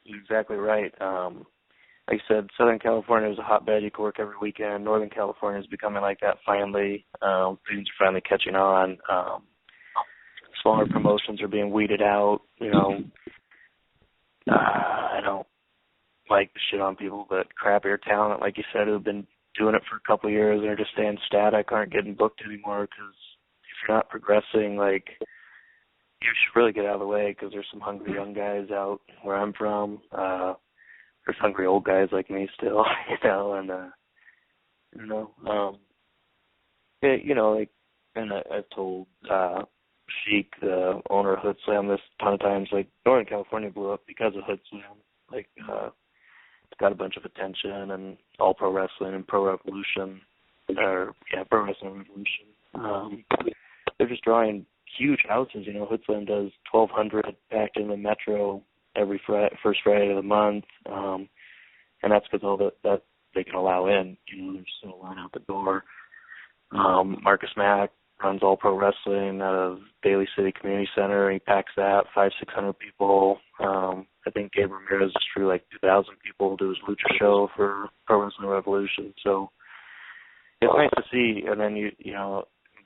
exactly right. Like I said, Southern California is a hotbed. You can work every weekend. Northern California is becoming like that finally. Things are finally catching on. Smaller promotions are being weeded out. like to shit on people, but crappier talent, like you said, who've been doing it for a couple of years and are just staying static, aren't getting booked anymore, because if you're not progressing, like, you should really get out of the way, because there's some hungry young guys out where I'm from. There's hungry old guys like me still, and like, and I've told Sheik, the owner of Hood Slam, this a ton of times, like, Northern California blew up because of Hood Slam. Like, it's got a bunch of attention, and All Pro Wrestling and Pro Revolution, Pro Wrestling Revolution. They're just drawing huge houses. Hood Slam does 1,200 packed in the Metro every first Friday of the month, and that's because all that they can allow in. There's still a line out the door. Marcus Mack runs All Pro Wrestling out of Daly City Community Center. He packs that 500-600 people. I think Gabe Ramirez just drew like 2,000 people to his Lucha show for Pro Wrestling Revolution. So it's nice to see. And then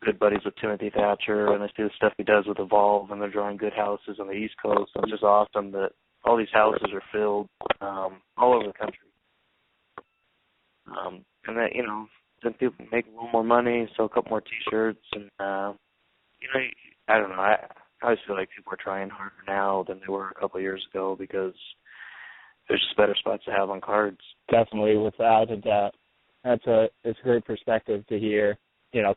good buddies with Timothy Thatcher, and I see the stuff he does with Evolve, and they're drawing good houses on the East Coast. So it's just awesome that all these houses are filled all over the country. And that, then people make a little more money, sell a couple more T-shirts, and, I don't know. I always feel like people are trying harder now than they were a couple of years ago, because there's just better spots to have on cards. Definitely, without a doubt. It's a great perspective to hear,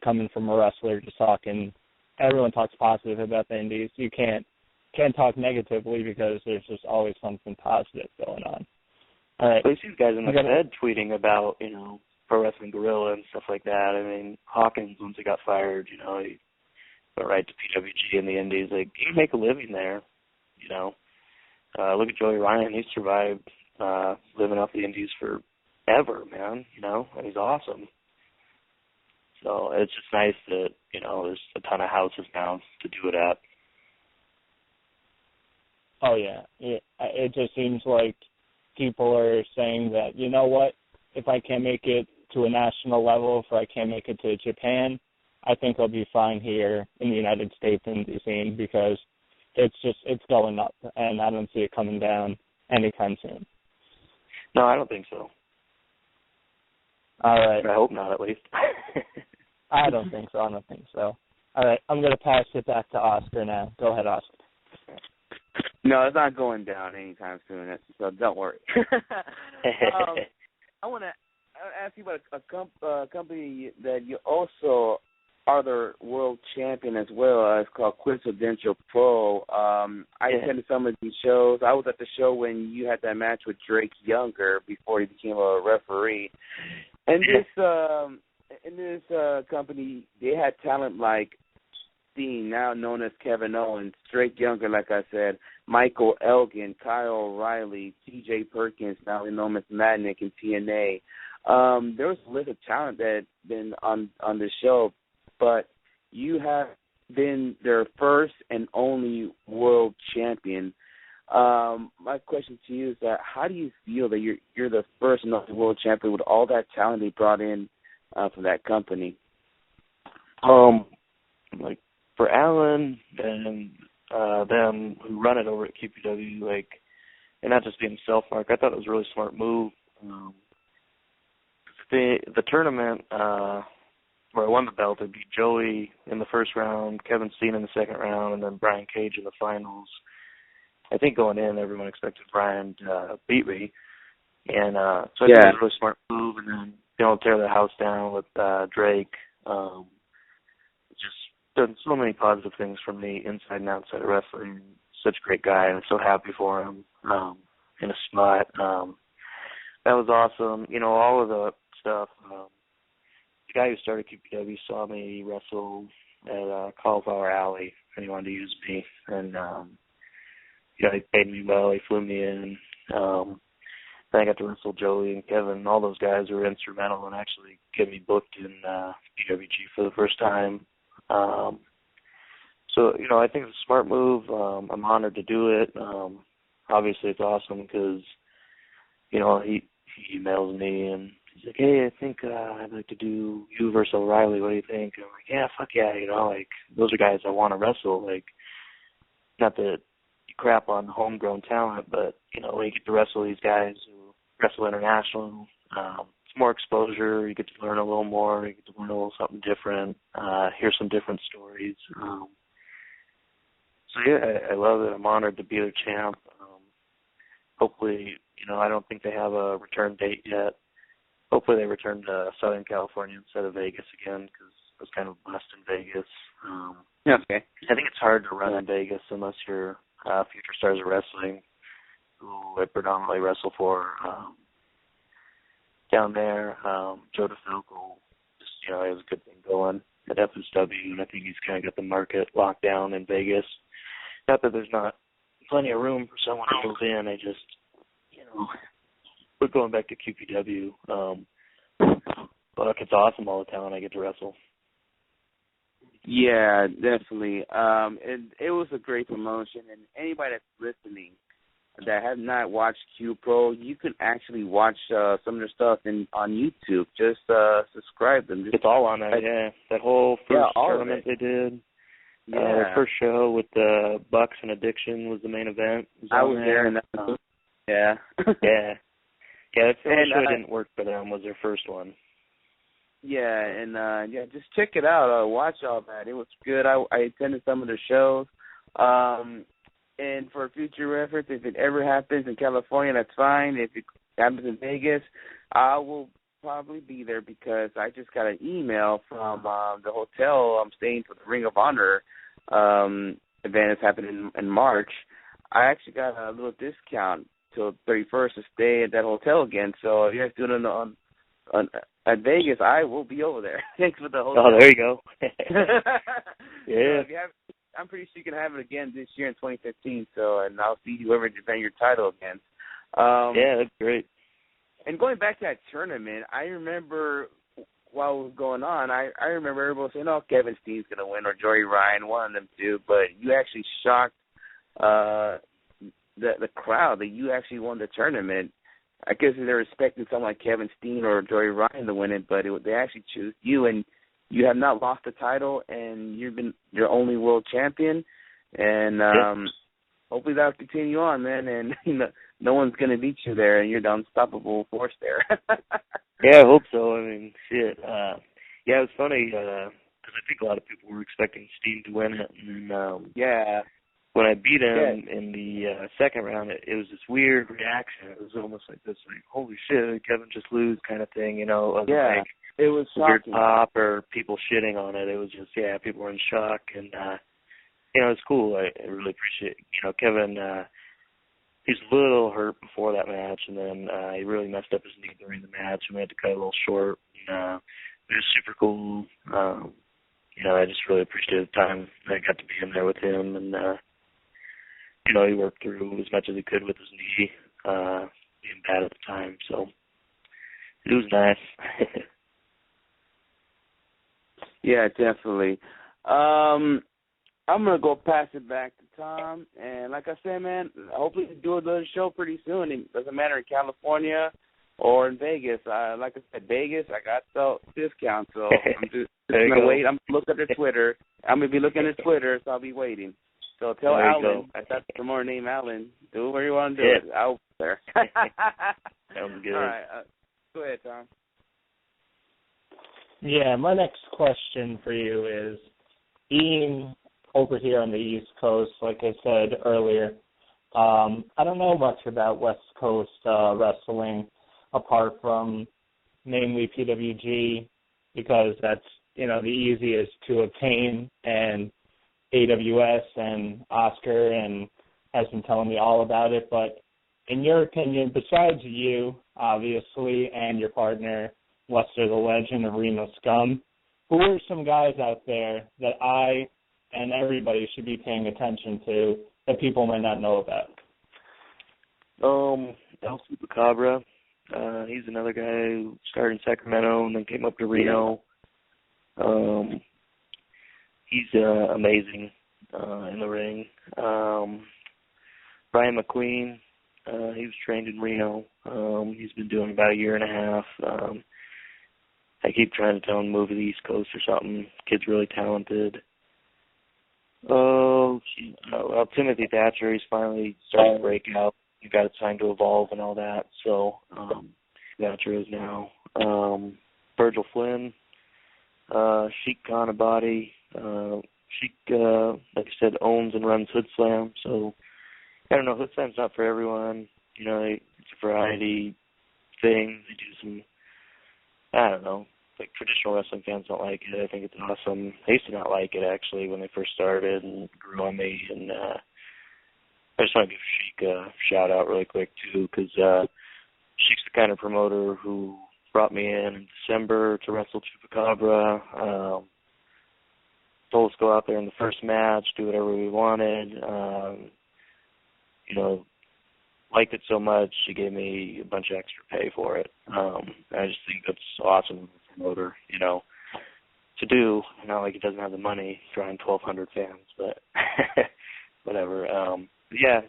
coming from a wrestler just talking. Everyone talks positive about the indies. You can't talk negatively, because there's just always something positive going on. All right. But you see the guys in the Fed tweeting about, Pro Wrestling Guerrilla and stuff like that. I mean, Hawkins, once he got fired, he went right to PWG in the Indies. Like, you can make a living there, Look at Joey Ryan. He survived living off the Indies forever, man, and he's awesome. So it's just nice that, there's a ton of houses now to do it at. Oh, yeah. It just seems like people are saying that, you know what, if I can't make it to a national level, if I can't make it to Japan, I think I'll be fine here in the United States indie scene, because it's going up, and I don't see it coming down anytime soon. No, I don't think so. All right. I hope not, at least. I don't think so. All right, I'm going to pass it back to Oscar now. Go ahead, Oscar. No, it's not going down anytime soon, so don't worry. I want to ask you about a company that you also are the world champion as well. It's called Quintessential Pro. I attended some of these shows. I was at the show when you had that match with Drake Younger before he became a referee. And this company, they had talent like Steen, now known as Kevin Owens, Drake Younger, like I said, Michael Elgin, Kyle O'Reilly, T.J. Perkins, now known as Madnick in TNA. There was a list of talent that had been on the show, but you have been their first and only world champion. My question to you is that how do you feel that you're the first and only world champion with all that talent they brought in from that company? Like, for Alan and them who run it over at QPW, like, and not just being self-mark, I thought it was a really smart move. The tournament where I won the belt, I beat Joey in the first round, Kevin Steen in the second round, and then Brian Cage in the finals. I think going in, everyone expected Brian to beat me. And so I think it was a really smart move. And then, tear the house down with Drake. Just done so many positive things for me inside and outside of wrestling. Such a great guy, and I'm so happy for him in a smut. That was awesome. All of the stuff. The guy who started QPW saw me wrestle at Cauliflower Alley, and he wanted to use me. And, he paid me well. He flew me in. Then I got to wrestle Joey and Kevin. All those guys were instrumental in actually getting me booked in PWG for the first time. So, I think it's a smart move. I'm honored to do it. Obviously, it's awesome because, he emails me and he's like, hey, I think I'd like to do you versus O'Reilly. What do you think? And I'm like, yeah, fuck yeah. Those are guys I want to wrestle. Not that you crap on homegrown talent, but, when you get to wrestle these guys who Wrestle International. It's more exposure. You get to learn a little more. You get to learn a little something different. Hear some different stories. So yeah, I love it. I'm honored to be their champ. Hopefully, I don't think they have a return date yet. Hopefully they return to Southern California instead of Vegas again, because I was kind of blessed in Vegas. Okay. I think it's hard to run in Vegas unless you're Future Stars of Wrestling, who I predominantly wrestle for down there. Joe DeFalco just, has a good thing going at FSW, and I think he's kind of got the market locked down in Vegas. Not that there's not plenty of room for someone to move in. I just, we're going back to QPW. But it's awesome, all the talent I get to wrestle. Yeah, definitely. It was a great promotion, and anybody that's listening that have not watched Q Pro, you can actually watch some of their stuff on YouTube. Just subscribe them. It's all on there, yeah. That whole first tournament they did. Yeah. Their first show with the Bucks and Addiction was the main event. I was there, and yeah. Yeah. Yeah, the show didn't work for them, was their first one. Yeah, and just check it out. Watch all that. It was good. I attended some of the shows. And for future reference, if it ever happens in California, that's fine. If it happens in Vegas, I will probably be there, because I just got an email from the hotel I'm staying for the Ring of Honor event that's happening in March. I actually got a little discount till 31st to stay at that hotel again. So if you guys do it on at Vegas, I will be over there. Thanks for the hotel. Oh, there you go. Yeah. So I'm pretty sure you can have it again this year in 2015. And I'll see whoever defend your title again. Yeah, that's great. And going back to that tournament, I remember while it was going on, I remember everybody saying, "Oh, Kevin Steen's going to win," or Joey Ryan, one of them two. But you actually shocked the crowd that you actually won the tournament. I guess they're expecting someone like Kevin Steen or Joey Ryan to win it, but they actually choose you, and you have not lost the title, and you've been your only world champion. And hopefully that'll continue on, man. And no one's gonna beat you there, and you're the unstoppable force there. Yeah, I hope so. I mean, shit. Yeah, it was funny because I think a lot of people were expecting Steen to win it, and yeah. When I beat him in the second round, it was this weird reaction. It was almost like this, like, holy shit, did Kevin just lose kind of thing, It wasn't like it was weird shocking. pop or people shitting on it. It was just, people were in shock, and it's cool. I really appreciate Kevin. He's a little hurt before that match, and then he really messed up his knee during the match, and we had to cut it a little short. It was super cool. I just really appreciated the time I got to be in there with him, and he worked through as much as he could with his knee, being bad at the time. So it was nice. Yeah, definitely. I'm going to go pass it back to Tom. And like I said, man, hopefully we do another show pretty soon. It doesn't matter in California or in Vegas. Like I said, Vegas, I got the discount. So I'm just going to wait. I'm going to look at their Twitter. I'm going to be looking at Twitter, so I'll be waiting. So tell Alan, I got the more name Alan, do whatever you want to do. Yeah. I'll be there. Sounds good. All right. Go ahead, Tom. Yeah, my next question for you is, being over here on the East Coast, like I said earlier, I don't know much about West Coast wrestling apart from namely PWG, because that's, the easiest to obtain, and AWS and Oscar and has been telling me all about it. But in your opinion, besides you, obviously, and your partner, Lester the Legend of Reno SCUM, who are some guys out there that I and everybody should be paying attention to that people might not know about? El Supacabra. He's another guy who started in Sacramento and then came up to Reno. He's amazing in the ring. Brian McQueen, he was trained in Reno. He's been doing about a year and a half. I keep trying to tell him to move to the East Coast or something. Kid's really talented. Timothy Thatcher, he's finally starting to break out. he got it signed to Evolve and all that. So that's where he is now. Virgil Flynn, Sheik Kanabati. Sheik, like I said, owns and runs Hood Slam. So I don't know, Hood Slam's not for everyone. You know, it's a variety thing. They do some, I don't know, like traditional wrestling fans don't like it. I think it's awesome. I used to not like it actually when they first started and grew on me. And I just want to give Sheik a shout out really quick too, because Sheik's the kind of promoter who brought me in December to wrestle Chupacabra. Told us to go out there in the first match, do whatever we wanted. You know, liked it so much, she gave me a bunch of extra pay for it. I just think that's awesome as a promoter, you know, to do. Not like he doesn't have the money drawing 1,200 fans, but whatever. Yeah,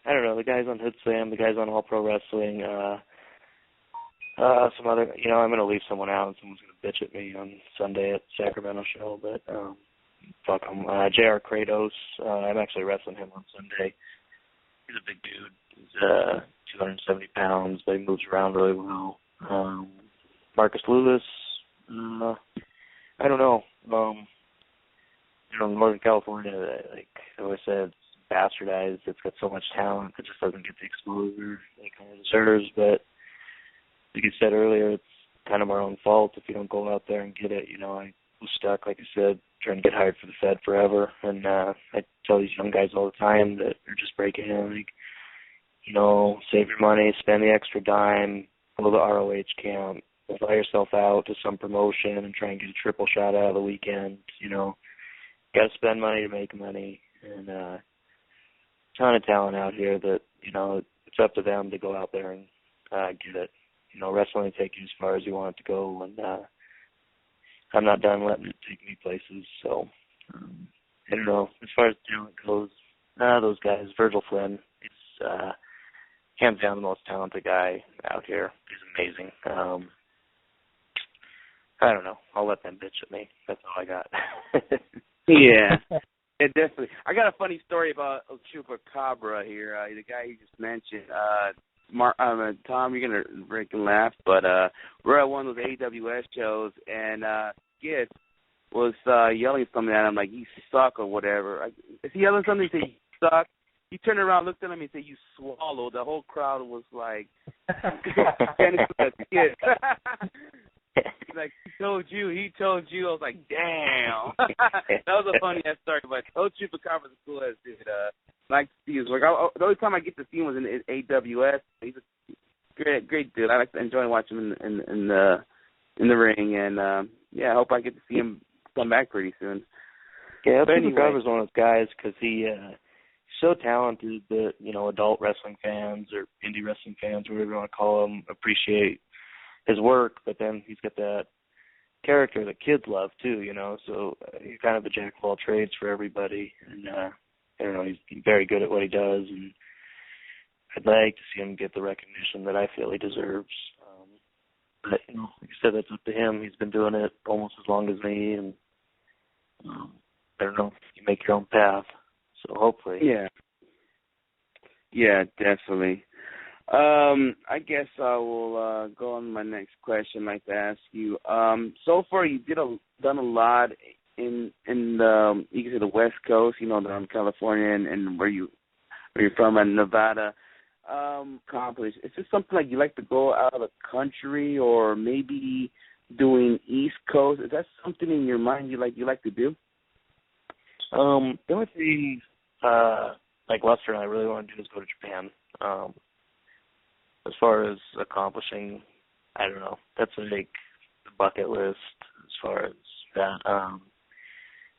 I don't know. The guys on Hood Slam, the guys on All Pro Wrestling, some other, you know, I'm going to leave someone out and someone's going to bitch at me on Sunday at the Sacramento show, but fuck them. JR Kratos, I'm actually wrestling him on Sunday. He's a big dude. He's 270 pounds, but he moves around really well. Marcus Lewis, I don't know. You know, Northern California, like I always said, it's bastardized. It's got so much talent. It just doesn't get the exposure it kind of deserves. But like you said earlier, it's kind of our own fault if you don't go out there and get it. You know, I was stuck, like I said, trying to get hired for the Fed forever. And I tell these young guys all the time that are just breaking in, like, you know, save your money, spend the extra dime, go to ROH camp, fly yourself out to some promotion and try and get a triple shot out of the weekend. You know, got to spend money to make money. And ton of talent out here that, you know, it's up to them to go out there and get it. You know, wrestling will take you as far as you want it to go, and I'm not done letting it take me places. So, I don't know. As far as talent goes, those guys, Virgil Flynn, he's hands down the most talented guy out here. He's amazing. I don't know. I'll let them bitch at me. That's all I got. Yeah. Yeah, definitely. I got a funny story about Chupacabra here. The guy you just mentioned, Tom, you're gonna break and laugh, but we're at one of those AWS shows, and Gid was yelling something at him like "you suck" or whatever. Is he yelling something? He said, "You suck." He turned around, looked at him, and said, "You swallow." The whole crowd was like, Gid. He's like, he told you. I was like, damn. That was a funny ass story, but Chupacabra's the coolest dude. Like to see his work. The only time I get to see him was in AWS. He's a great dude. I like to enjoy watching him in the ring, and yeah, I hope I get to see him come back pretty soon. Yeah, Chupacabra's one of those guys because he's so talented that, you know, adult wrestling fans or indie wrestling fans, whatever you want to call them, appreciate his work, but then he's got that character that kids love too, you know, so he's kind of a jack of all trades for everybody, and I don't know, he's very good at what he does, and I'd like to see him get the recognition that I feel he deserves. But, you know, like I said, that's up to him. He's been doing it almost as long as me, and I don't know, you make your own path, so hopefully. Yeah, definitely. I guess I will go on to my next question. I'd like to ask you. So far, you done a lot in the, you can say, the West Coast. You know, California and where you're from, and Nevada. Accomplished. Is this something like you like to go out of the country, or maybe doing East Coast? Is that something in your mind you like to do? The only thing, like Lester and I really want to do is go to Japan. As far as accomplishing, I don't know. That's like the bucket list as far as that.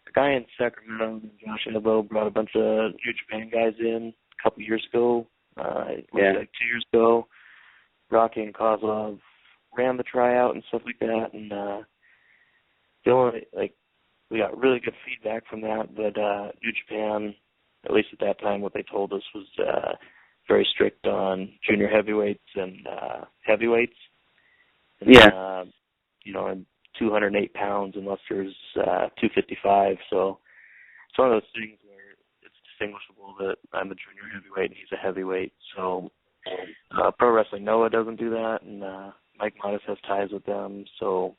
The guy in Sacramento, Josh Elbow, brought a bunch of New Japan guys in a couple years ago. Like 2 years ago. Rocky and Kozlov ran the tryout and stuff like that. And the only, like, we got really good feedback from that. But New Japan, at least at that time, what they told us was very strict on junior heavyweights and heavyweights. And, you know, and 208 pounds unless there's 255. So it's one of those things where it's indistinguishable that I'm a junior heavyweight and he's a heavyweight. So Pro Wrestling Noah doesn't do that, and Mike Modest has ties with them. So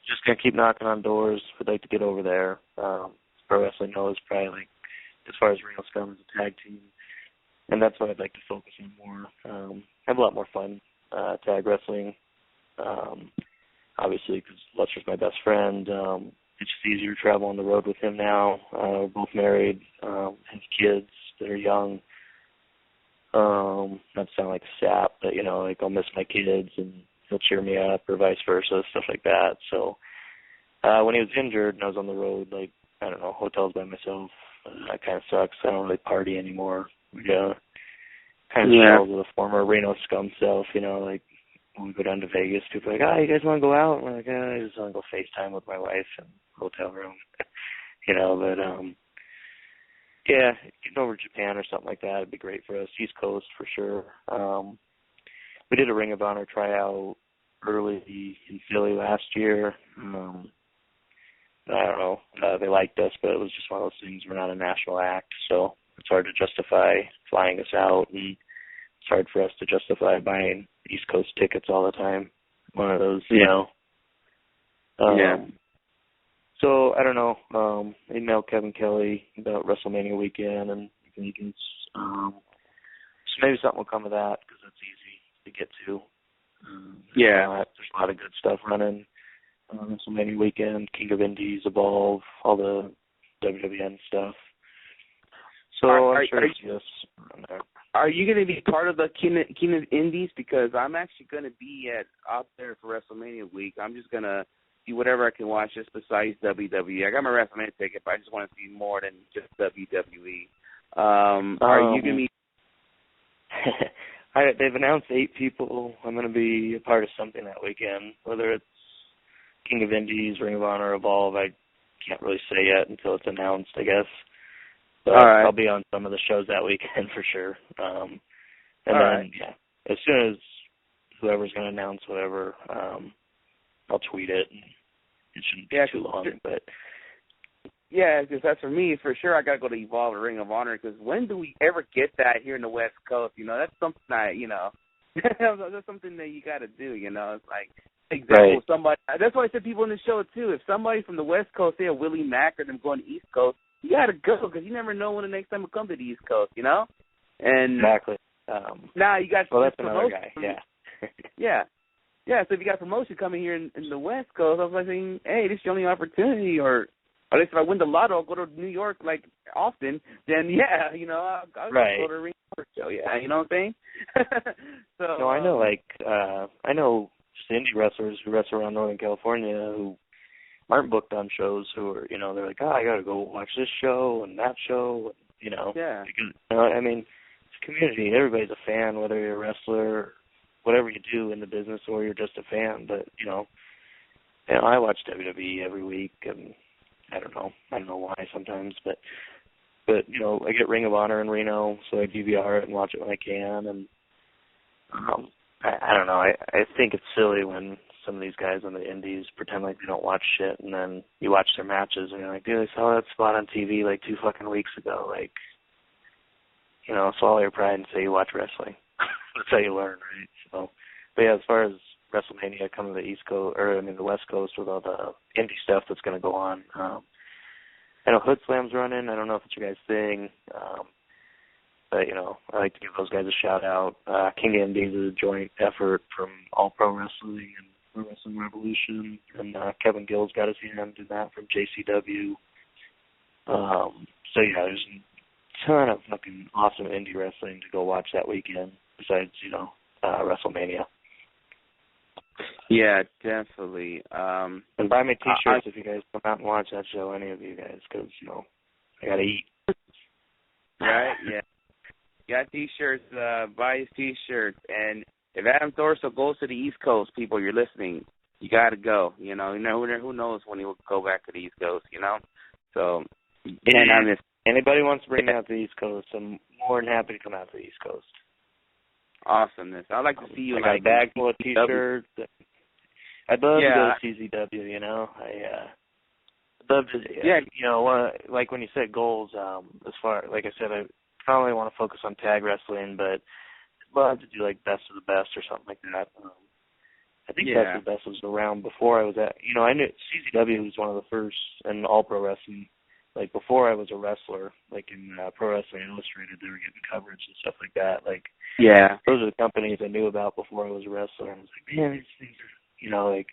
just going to keep knocking on doors. We'd like to get over there. Pro Wrestling Noah is probably, like, as far as Reno SCUM as a tag team, and that's what I'd like to focus on more. Have a lot more fun tag wrestling, obviously, because Lester's my best friend. It's just easier to travel on the road with him now. We're both married, have kids that are young. Not to sound like a sap, but, you know, like, I'll miss my kids and he'll cheer me up, or vice versa, stuff like that. So when he was injured and I was on the road, like, I don't know, hotels by myself, that kind of sucks. I don't really party anymore. Yeah. Kind of shells of the former Reno SCUM self, you know, like, when we go down to Vegas, people are like, oh, you guys want to go out? And we're like, I just want to go FaceTime with my wife in a hotel room, you know, but, yeah, getting over to Japan or something like that would be great for us. East Coast, for sure. We did a Ring of Honor tryout early in Philly last year. I don't know. They liked us, but it was just one of those things. We're not a national act, so it's hard to justify flying us out, and it's hard for us to justify buying East Coast tickets all the time. One of those, you know. So, I don't know. Email Kevin Kelly about WrestleMania weekend, and you can, so maybe something will come of that, because that's easy to get to. There's a lot of good stuff running. WrestleMania weekend, King of Indies, Evolve, all the WWN stuff. So I'm sure it's just on there. Are you going to be part of the King of Indies? Because I'm actually going to be out there for WrestleMania week. I'm just going to see whatever I can watch just besides WWE. I got my WrestleMania ticket, but I just want to see more than just WWE. Are you going to be... They've announced 8 people. I'm going to be a part of something that weekend, whether it's King of Indies, Ring of Honor, Evolve. I can't really say yet until it's announced, I guess. But I'll be on some of the shows that weekend for sure. As soon as whoever's going to announce whatever, I'll tweet it. And it shouldn't be too long, but... Yeah, because that's for me, for sure. I got to go to Evolve or Ring of Honor, because when do we ever get that here in the West Coast? You know, that's something that's something that you got to do, you know. It's like, example, somebody, that's why I said people in the show, too. If somebody from the West Coast, say a Willie Mack or them going to East Coast, you got to go, because you never know when the next time will come to the East Coast, you know? And exactly. Now you got that's another guy, Yeah, so if you got promotion coming here in the West Coast, I was like saying, hey, this is your only opportunity, or at least if I win the lotto, I'll go to New York, like, often, then, you know, I'll go to a Ring of Honor show, you know what I'm saying? So, no, I know, I know just indie wrestlers who wrestle around Northern California who aren't booked on shows, who are, you know, they're like, I got to go watch this show and that show, you know. Yeah. Because, I mean, it's a community. Everybody's a fan, whether you're a wrestler, whatever you do in the business, or you're just a fan. But, you know, I watch WWE every week, and I don't know why sometimes, but you know, I get Ring of Honor in Reno, so I DVR it and watch it when I can, and I don't know. I think it's silly when some of these guys on the indies pretend like they don't watch shit, and then you watch their matches and you're like, dude, I saw that spot on TV like 2 fucking weeks ago. Like, you know, swallow your pride and say you watch wrestling. That's how you learn, right? So, but yeah, as far as WrestleMania coming to the East Coast, the West Coast, with all the indie stuff that's going to go on. I know Hood Slam's running. I don't know if it's your guys' thing, but, you know, I like to give those guys a shout-out. King of Indies is a joint effort from All Pro Wrestling and Pro Wrestling Revolution, and Kevin Gill's got his hand in that from JCW. So, yeah, there's a ton of fucking awesome indie wrestling to go watch that weekend, besides, you know, WrestleMania. Yeah, definitely. And buy me T-shirts if you guys come out and watch that show, any of you guys, because, you know, I got to eat. Right, yeah. Got T-shirts, buy his T-shirts. And if Adam Thornstowe goes to the East Coast, people, you're listening, you got to go. You know, who knows when he will go back to the East Coast, you know? So, anybody wants to bring me out to the East Coast, I'm more than happy to come out to the East Coast. Awesomeness. I'd like to see you. I got a bag full of T-shirts. I'd love to go to CZW, you know. Yeah, you know, like when you set goals, as far, like I said, I probably want to focus on tag wrestling, but I'd love to do like best of the best or something like that. I think best of the best was around before I was at, you know, I knew CZW was one of the first in all pro wrestling. Like before I was a wrestler, like in Pro Wrestling Illustrated, they were getting coverage and stuff like that. Like, those are the companies I knew about before I was a wrestler. And I was like, man, these things are, you know, like,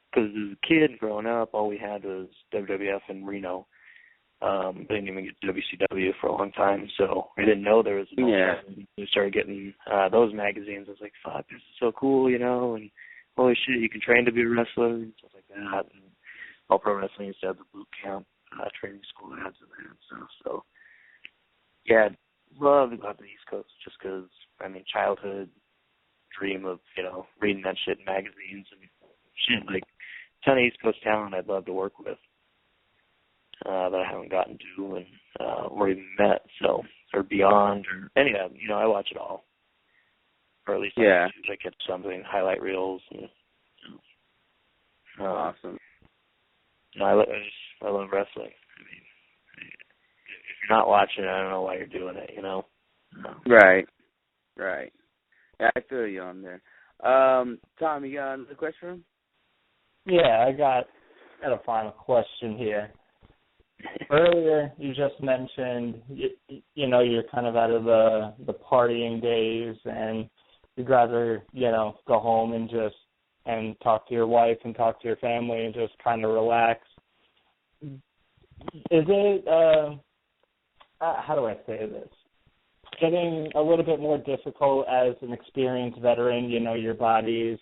because as a kid growing up, all we had was WWF and Reno. Didn't even get WCW for a long time, so I didn't know there was an alternative. We started getting those magazines. I was like, fuck, this is so cool, you know, and holy shit, you can train to be a wrestler and stuff like that. And All Pro Wrestling used to have the boot camp training school ads and that and stuff. So, yeah, I'd love to go out to the East Coast just because, I mean, childhood dream of, you know, reading that shit in magazines and shit, like, a ton of East Coast talent I'd love to work with that I haven't gotten to and or even met, so, or Beyond or any of them. You know, I watch it all. Or at least I catch something, highlight reels. And, you know, awesome. You know, I love wrestling. I mean, if you're not watching it, I don't know why you're doing it, you know? Right. Yeah, I feel you on there. Tom, you got another question for him? Yeah, I got a final question here. Earlier, you just mentioned, you know, you're kind of out of the partying days, and you'd rather, you know, go home and talk to your wife and talk to your family and just kind of relax. Is it, how do I say this? Getting a little bit more difficult as an experienced veteran, you know, your body's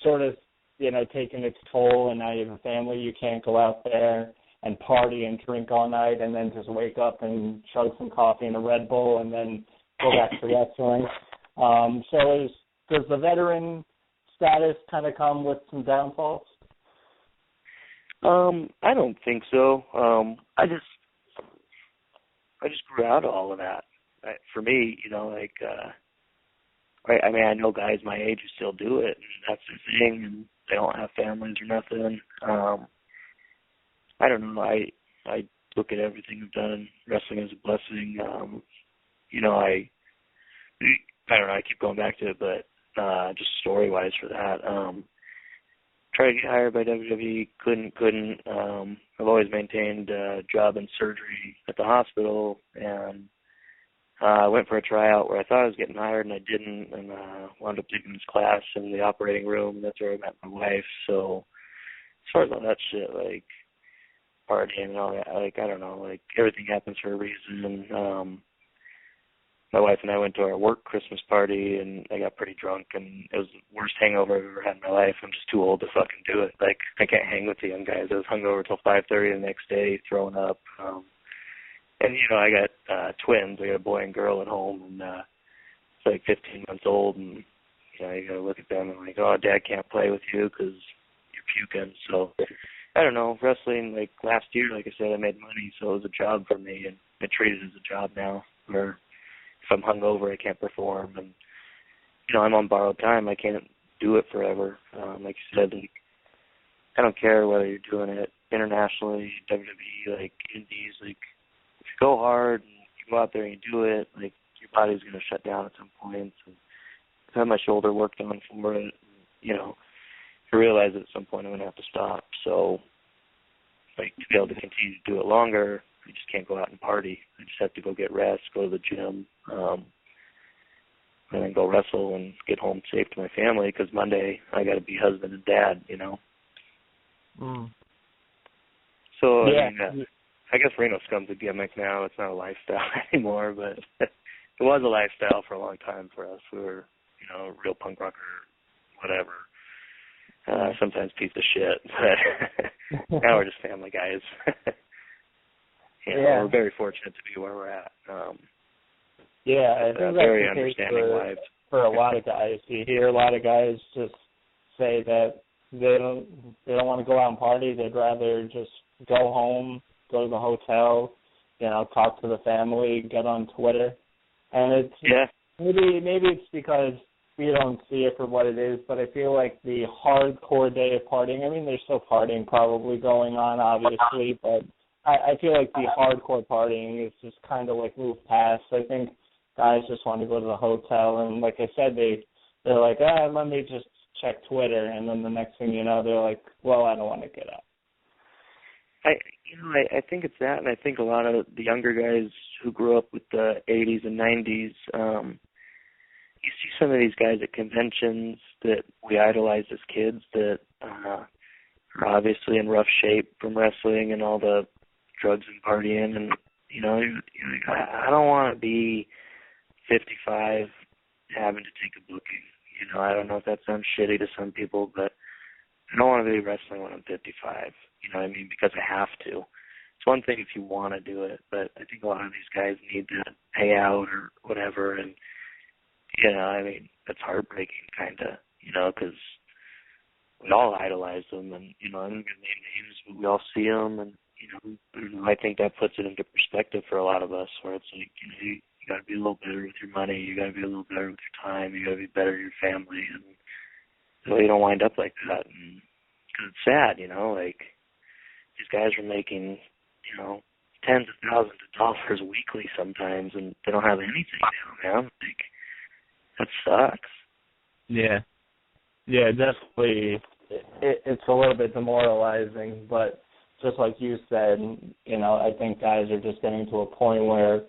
sort of, you know, taking its toll, and now you have a family, you can't go out there and party and drink all night and then just wake up and chug some coffee and a Red Bull and then go back to wrestling. So does the veteran status kind of come with some downfalls? I don't think so. I just grew out of all of that. For me, you know, like, I mean, I know guys my age who still do it, and that's their thing, and they don't have families or nothing. I don't know. I look at everything I've done. Wrestling is a blessing. You know, I don't know. I keep going back to it, but just story-wise for that. Tried to get hired by WWE, couldn't. I've always maintained a job in surgery at the hospital, and I went for a tryout where I thought I was getting hired, and I didn't, and wound up taking this class in the operating room. That's where I met my wife. So as far as all that shit, like partying and all that, like, I don't know, like, everything happens for a reason. My wife and I went to our work Christmas party, and I got pretty drunk, and it was the worst hangover I've ever had in my life. I'm just too old to fucking do it. Like, I can't hang with the young guys. I was hungover till 5:30 the next day, throwing up. And, you know, I got twins. I got a boy and girl at home, and it's like 15 months old, and, you know, you got to look at them and like, oh, Dad can't play with you because you're puking. So, I don't know. Wrestling, like, last year, like I said, I made money, so it was a job for me, and I treat it as a job now, where if I'm hungover, I can't perform, and, you know, I'm on borrowed time. I can't do it forever. Like you said, like, I don't care whether you're doing it internationally, WWE, like, indies, like, if you go hard and you go out there and you do it, like, your body's going to shut down at some point. And I've had my shoulder worked on for it. You know, I realize at some point I'm going to have to stop. So, like, to be able to continue to do it longer, I just can't go out and party. I just have to go get rest, go to the gym, and then go wrestle and get home safe to my family, because Monday I got to be husband and dad, you know. So, yeah. I mean, I guess Reno SCUM's a gimmick now. It's not a lifestyle anymore, but it was a lifestyle for a long time for us. We were, you know, real punk rocker, whatever. Sometimes piece of shit, but now we're just family guys. You know, we're very fortunate to be where we're at. Yeah, I think that's very the case understanding wives. for a lot of guys. You hear a lot of guys just say that they don't want to go out and party. They'd rather just go home, go to the hotel, you know, talk to the family, get on Twitter. And it's maybe it's because we don't see it for what it is, but I feel like the hardcore day of partying, I mean, there's still partying probably going on, obviously, but I feel like the hardcore partying is just kind of like moved past. I think guys just want to go to the hotel, and like I said, they're like, let me just check Twitter, and then the next thing you know, they're like, well, I don't want to get up. I think it's that, and I think a lot of the younger guys who grew up with the 80s and 90s, you see some of these guys at conventions that we idolized as kids that are obviously in rough shape from wrestling and all the drugs and partying, and you're like, I don't want to be 55 having to take a booking. I don't know if that sounds shitty to some people, but I don't want to be wrestling when I'm 55. You know what I mean? Because I have to. It's one thing if you want to do it, but I think a lot of these guys need to pay out or whatever, and it's heartbreaking, kind of, because we all idolize them, and I'm not going to name names, but we all see them, and I think that puts it into perspective for a lot of us, where it's like, you got to be a little better with your money, you got to be a little better with your time, you got to be better with your family, and so you don't wind up like that. And because it's sad, like these guys are making, tens of thousands of dollars weekly sometimes, and they don't have anything now, man. Like, that sucks. Yeah, definitely. It's a little bit demoralizing, but just like you said, I think guys are just getting to a point where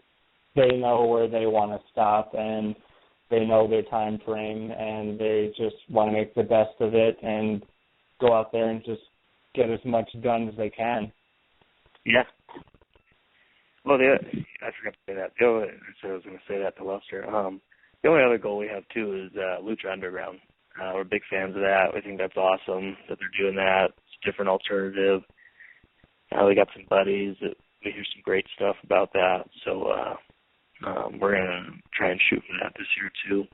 they know where they want to stop, and they know their time frame, and they just want to make the best of it and go out there and just get as much done as they can. Yeah. Well, I forgot to say that. I was going to say that to Lester. The only other goal we have, too, is Lucha Underground. We're big fans of that. We think that's awesome that they're doing that. It's a different alternative. We got some buddies that we hear some great stuff about that. So we're going to try and shoot for that this year, too.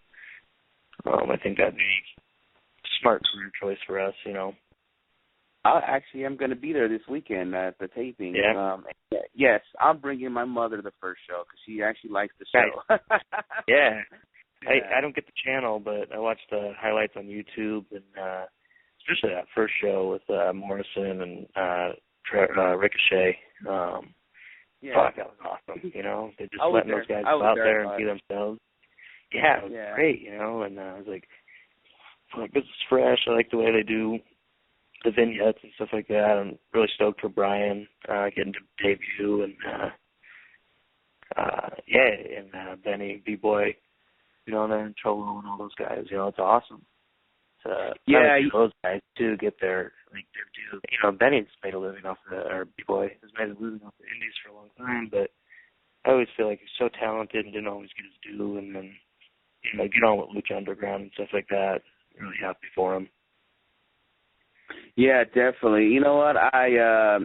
I think that'd be a smart career choice for us, I'm going to be there this weekend at the taping. Yeah. Yes, I'm bringing my mother to the first show because she actually likes the show. Yeah. I don't get the channel, but I watch the highlights on YouTube, and especially that first show with Morrison and Ricochet. Fuck, that was awesome. They just letting those guys go out there and be themselves. Yeah, it was great. And I was like, fuck, this is fresh. I like the way they do the vignettes and stuff like that. I'm really stoked for Brian getting to debut, and Benny, B-Boy, and Cholo and all those guys. It's awesome. Those guys too get their due. Benny's made a living off or B-Boy has made a living off the indies for a long time, but I always feel like he's so talented and didn't always get his due, and then get on with Lucha Underground and stuff like that. Really happy for him. Yeah, definitely. You know what? I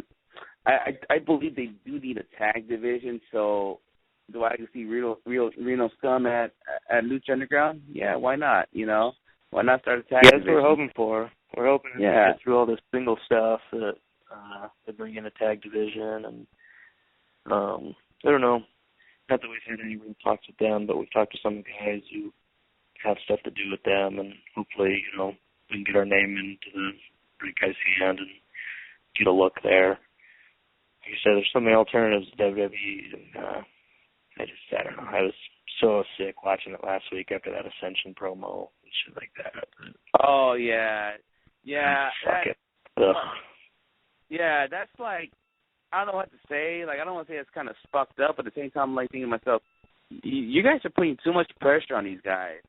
believe they do need a tag division. So, do I see Reno SCUM at Lucha Underground? Yeah, why not? Why not start a tag division? That's what we're hoping for. We're hoping to get through all this single stuff that they bring in a tag division, and I don't know. Not that we've had any real talks with them, but we've talked to some guys who have stuff to do with them, and hopefully, we can get our name into the big guy's hand and get a look there. Like you said, there's so many alternatives to WWE, and I don't know. I was so sick watching it last week after that Ascension promo and shit like that. Oh, yeah. Yeah. Fuck it. Yeah, that's like, I don't know what to say. Like, I don't want to say it's kind of fucked up, but at the same time, I'm like thinking to myself, you guys are putting too much pressure on these guys.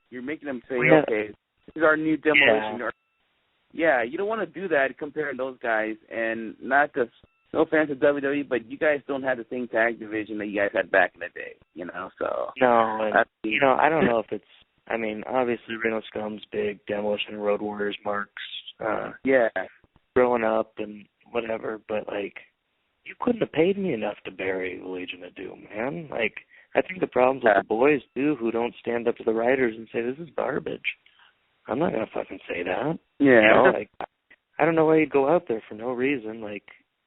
You're making them say, okay, this is our new Demolition. Yeah, you don't want to do that comparing those guys, and not because, no offense to WWE, but you guys don't have the same tag division that you guys had back in the day, so. No, and, I don't know if it's, obviously Reno SCUM's big, Demolition and Road Warriors marks, growing up and whatever, but, you couldn't have paid me enough to bury the Legion of Doom, man. I think the problem's with the boys, too, who don't stand up to the writers and say, this is garbage. I'm not going to fucking say that. Yeah. I don't know why you'd go out there for no reason.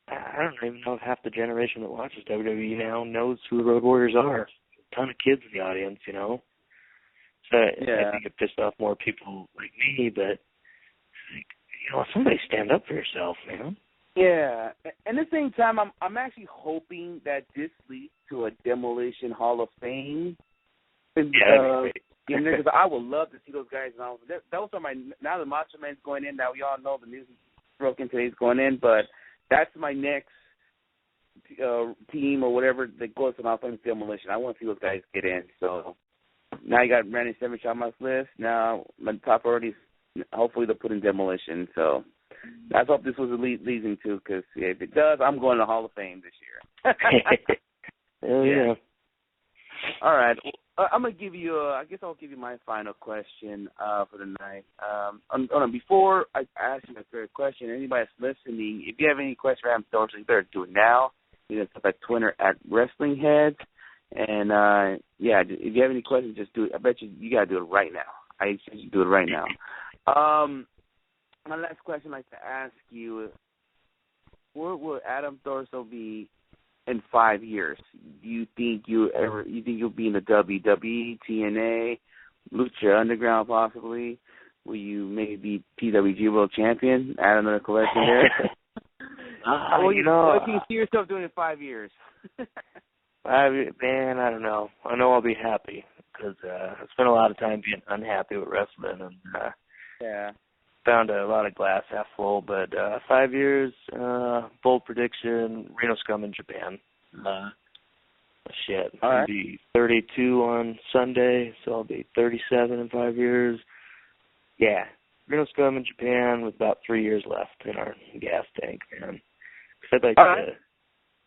I don't even know if half the generation that watches WWE now knows who the Road Warriors are. A ton of kids in the audience, So I think it pissed off more people like me, but somebody stand up for yourself, man. Yeah, and at the same time, I'm actually hoping that this leads to a Demolition Hall of Fame. Yeah, because I would love to see those guys. Those are now the Macho Man's going in. Now we all know the news broke in today. He's going in, but that's my next team or whatever that goes to Hall of Fame, Demolition. I want to see those guys get in. So now you got Randy Savage on my list. Now my top priority is hopefully they'll put in Demolition. So that's what this was leading to, because if it does, I'm going to the Hall of Fame this year. Hell yeah. All right. I'm going to give you, I guess I'll give you my final question for the night. Before I ask you my third question, anybody that's listening, if you have any questions for Adam Thornstowe, you better do it now. You can at Twitter at WrestlingHeads. And, if you have any questions, just do it. I bet you got to do it right now. I suggest you do it right now. My last question I'd like to ask you, where will Adam Thornstowe be in 5 years? Do you think you'll be in the WWE, TNA, Lucha Underground possibly? Will you maybe be PWG World Champion? Add another collection there? What can you see yourself doing in 5 years? Man, I don't know. I know I'll be happy, because I spent a lot of time being unhappy with wrestling, and found a lot of glass half full. But 5 years, bold prediction: Reno SCUM in Japan. I'll be 32 on Sunday, so I'll be 37 in 5 years. Yeah, Reno SCUM in Japan with about 3 years left in our gas tank, man. Cause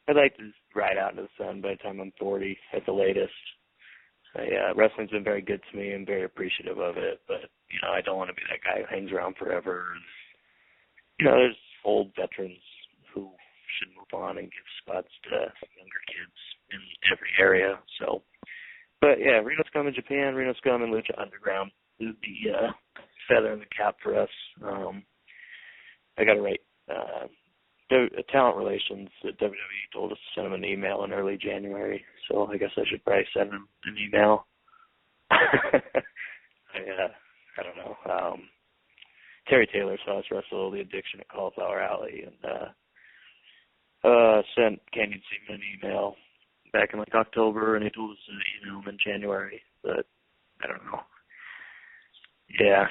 I'd like to ride out into the sun by the time I'm 40 at the latest. Wrestling's been very good to me. I'm very appreciative of it, but I don't want to be that guy who hangs around forever. There's old veterans who should move on and give spots to younger kids in every area. So, but yeah, Reno SCUM in Japan, Reno SCUM and Lucha Underground is the feather in the cap for us. I got to write talent relations at WWE told us to send them an email in early January, so I guess I should probably send them an email. I don't know. Terry Taylor saw us wrestle The Addiction at Cauliflower Alley, and sent Canyon Seaman an email back in October, and he told us to email him in January, but I don't know. Yeah,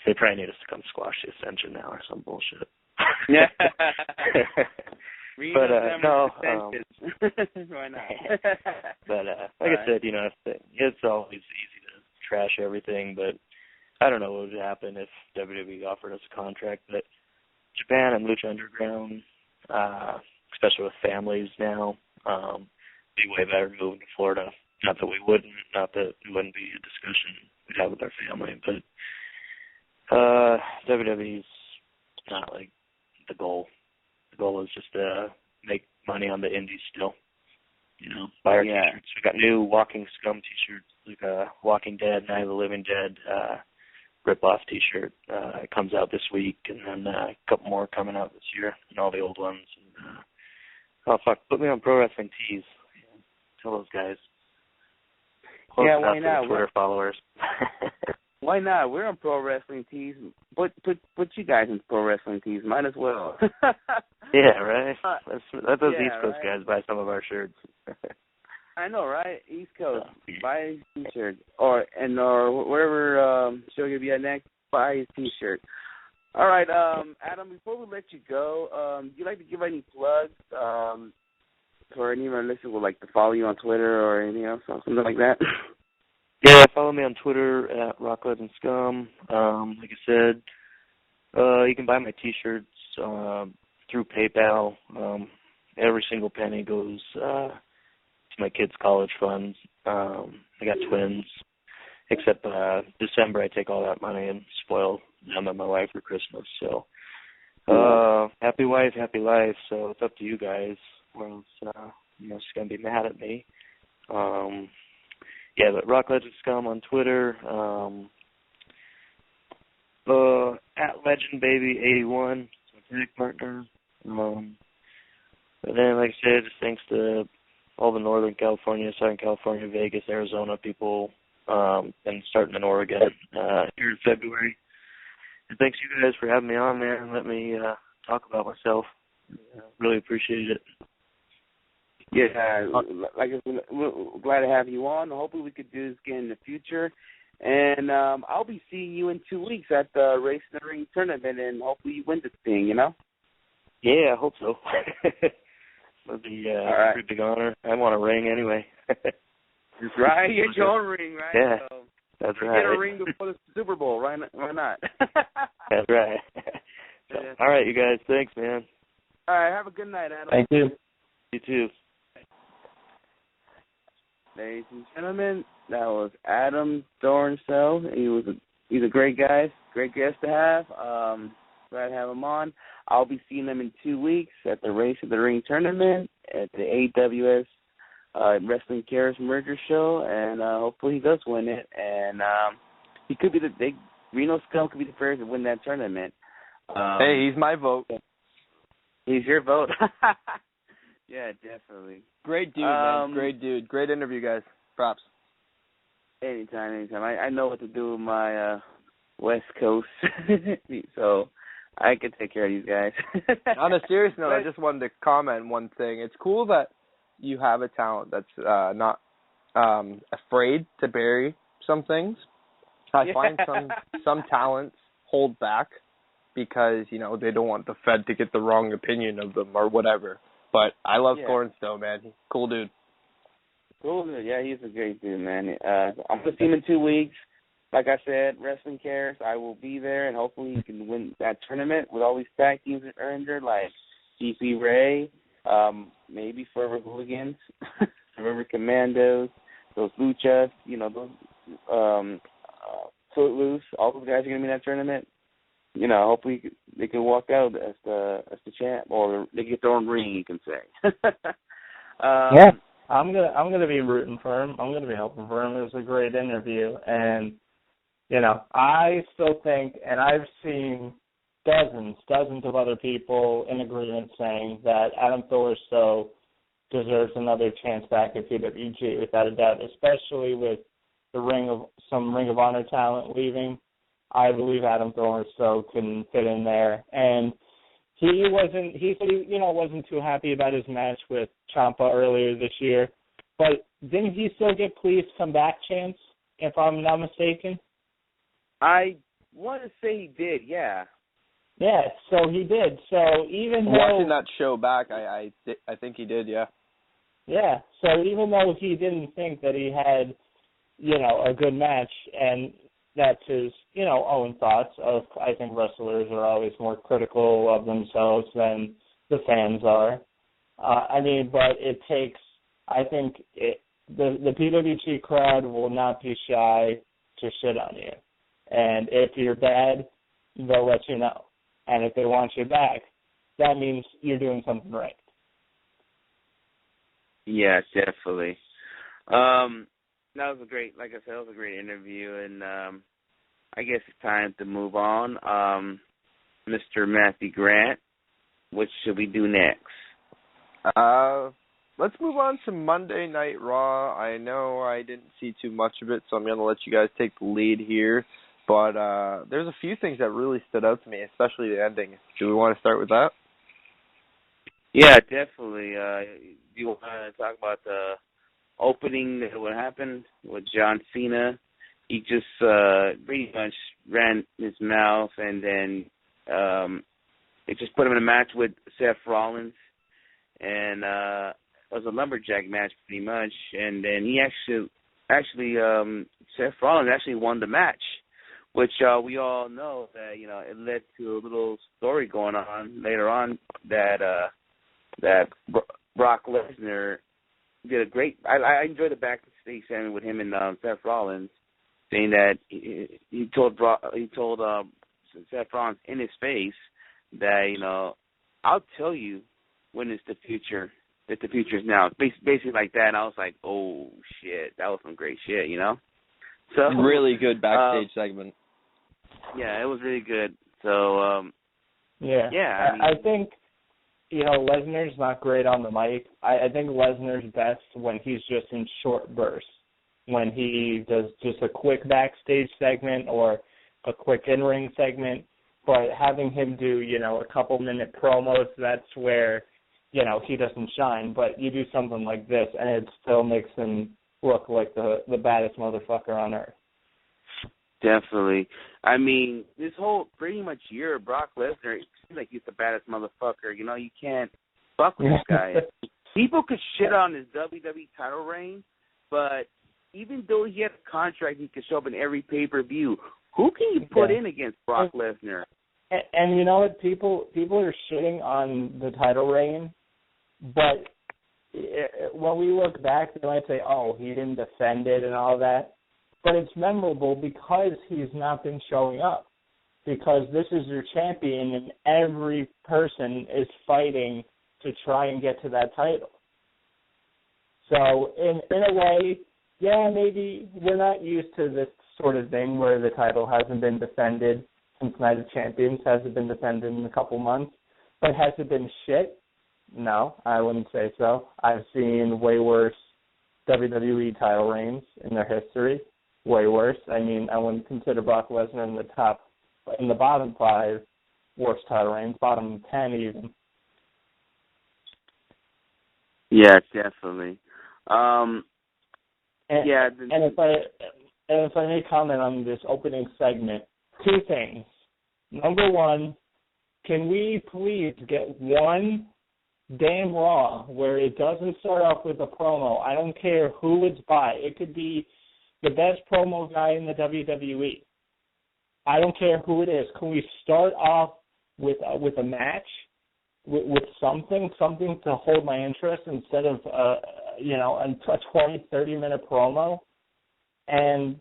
they probably need us to come squash the Ascension now or some bullshit. Yeah. But no. Why not? But like I said, it's always easy to trash everything, but I don't know what would happen if WWE offered us a contract. But Japan and Lucha Underground, especially with families now, be way better moving to Florida. Not that we wouldn't, not that it wouldn't be a discussion we'd have with our family, but WWE's not like the goal. The goal is just to make money on the indies still. Buy our t-shirts. We got new Walking Scum t-shirts, like a Walking Dead, Night of the Living Dead rip-off t-shirt. It comes out this week, and then a couple more coming out this year, and all the old ones. And, put me on Pro Wrestling Tees. Tell those guys. Close why not? Twitter followers. Why not? We're on Pro Wrestling Tees. Put you guys in Pro Wrestling Tees. Might as well. Yeah, right? Let those East Coast guys buy some of our shirts. I know, right? East Coast. Buy his T-shirt. Or wherever show you'll be at next, buy his T-shirt. All right, Adam, before we let you go, do you like to give any plugs for any of our listeners who would like to follow you on Twitter or anything else, or something like that? Yeah, follow me on Twitter at Rocklet and Scum. Like I said, you can buy my T-shirts through PayPal. Every single penny goes to my kids' college funds. I got twins. Except December, I take all that money and spoil them and my wife for Christmas. So, happy wife, happy life. So it's up to you guys. Or else, she's gonna be mad at me. Yeah, but Rock Legend Scum on Twitter. At LegendBaby81, my tag partner. But then, like I said, just thanks to all the Northern California, Southern California, Vegas, Arizona people and starting in Oregon here in February. And thanks you guys for having me on there and let me talk about myself. Really appreciate it. Yeah, like I said, we're glad to have you on. Hopefully we could do this again in the future. And I'll be seeing you in 2 weeks at the Race in the Ring tournament, and hopefully you win this thing, you know? Yeah, I hope so. That'd be a pretty big honor. I want a ring anyway. Right, get your own ring, right? Yeah, so that's right. Get a ring before the Super Bowl, right? Why not? That's right. So, all right, you guys. Thanks, man. All right, have a good night, Adam. Thank you. You too. Ladies and gentlemen, that was Adam Thornstowe. He's a great guy, great guest to have. Glad to have him on. I'll be seeing him in 2 weeks at the Race of the Ring tournament at the AWS Wrestling Cares merger show, and hopefully he does win it. And he could be Reno SCUM could be the first to win that tournament. Hey, he's my vote. He's your vote. Yeah, definitely. Great dude, man. Great dude. Great interview, guys. Props. Anytime. I know what to do with my West Coast, so I can take care of these guys. On a serious note, I just wanted to comment one thing. It's cool that you have a talent that's not afraid to bury some things. I find some talents hold back because, you know, they don't want the Fed to get the wrong opinion of them or whatever. But I love Thornstowe, man. Cool dude. Cool dude. Yeah, he's a great dude, man. I'm going to see him in 2 weeks. Like I said, Wrestling Cares, I will be there, and hopefully he can win that tournament with all these tag teams that earned there, like GP Ray, maybe Forever Hooligans, Forever Commandos, those Luchas, you know, those Footloose, all those guys are going to be in that tournament. You know, hopefully they can walk out as the champ, or they get their own ring, you can say. Yeah, I'm gonna be rooting for him. I'm gonna be helping for him. It was a great interview, and you know, I still think, and I've seen dozens of other people in agreement saying that Adam Thornstowe deserves another chance back at PWG without a doubt, especially with some Ring of Honor talent leaving. I believe Adam Thornstowe can fit in there. And he said he wasn't too happy about his match with Ciampa earlier this year. But didn't he still get Please Come Back chance, if I'm not mistaken? I want to say he did, yeah. Yeah, so he did. So even though watching that show back, I think he did, yeah. Yeah, so even though he didn't think that he had, you know, a good match, and that's his, you know, own thoughts of, I think wrestlers are always more critical of themselves than the fans are. But it takes, I think, the PWG crowd will not be shy to shit on you. And if you're bad, they'll let you know. And if they want you back, that means you're doing something right. Yeah, definitely. That was a great interview, and I guess it's time to move on. Mr. Matthew Grant, what should we do next? Let's move on to Monday Night Raw. I know I didn't see too much of it, so I'm going to let you guys take the lead here. But there's a few things that really stood out to me, especially the ending. Do we want to start with that? Yeah, definitely. Do you want to talk about the opening that what happened with John Cena? He just pretty much ran his mouth, and then it just put him in a match with Seth Rollins, and it was a lumberjack match pretty much. And then he actually Seth Rollins actually won the match, which we all know that, you know, it led to a little story going on later on that Brock Lesnar did a great. I enjoyed the backstage segment with him and Seth Rollins, saying that he told Seth Rollins in his face that, you know, I'll tell you when it's the future, that the future is now. Basically like that. And I was like, oh shit, that was some great shit, you know. So really good backstage segment. Yeah, it was really good. So yeah, I think, you know, Lesnar's not great on the mic. I think Lesnar's best when he's just in short bursts. when he does just a quick backstage segment or a quick in-ring segment. But having him do, a couple-minute promos, that's where, he doesn't shine. But you do something like this, and it still makes him look like the baddest motherfucker on earth. Definitely. I mean, this whole pretty much year of Brock Lesnar, it seems like he's the baddest motherfucker. You can't fuck with this guy. People could shit on his WWE title reign, but even though he had a contract, he could show up in every pay-per-view. Who can you put in against Brock Lesnar? And you know what? People are shitting on the title reign, but when we look back, they might say, oh, he didn't defend it and all that. But it's memorable because he's not been showing up. Because this is your champion, and every person is fighting to try and get to that title. So in a way, yeah, maybe we're not used to this sort of thing where the title hasn't been defended since Night of Champions, hasn't been defended in a couple months. But has it been shit? No, I wouldn't say so. I've seen way worse WWE title reigns in their history. Way worse. I mean, I wouldn't consider Brock Lesnar in the bottom 5 worst title reigns, bottom 10 even. Yeah, definitely. And if I may comment on this opening segment, 2 things. Number 1, can we please get one damn Raw where it doesn't start off with a promo? I don't care who it's by. It could be the best promo guy in the WWE. I don't care who it is. Can we start off with a match, with something to hold my interest instead of a 20, 30-minute promo? And,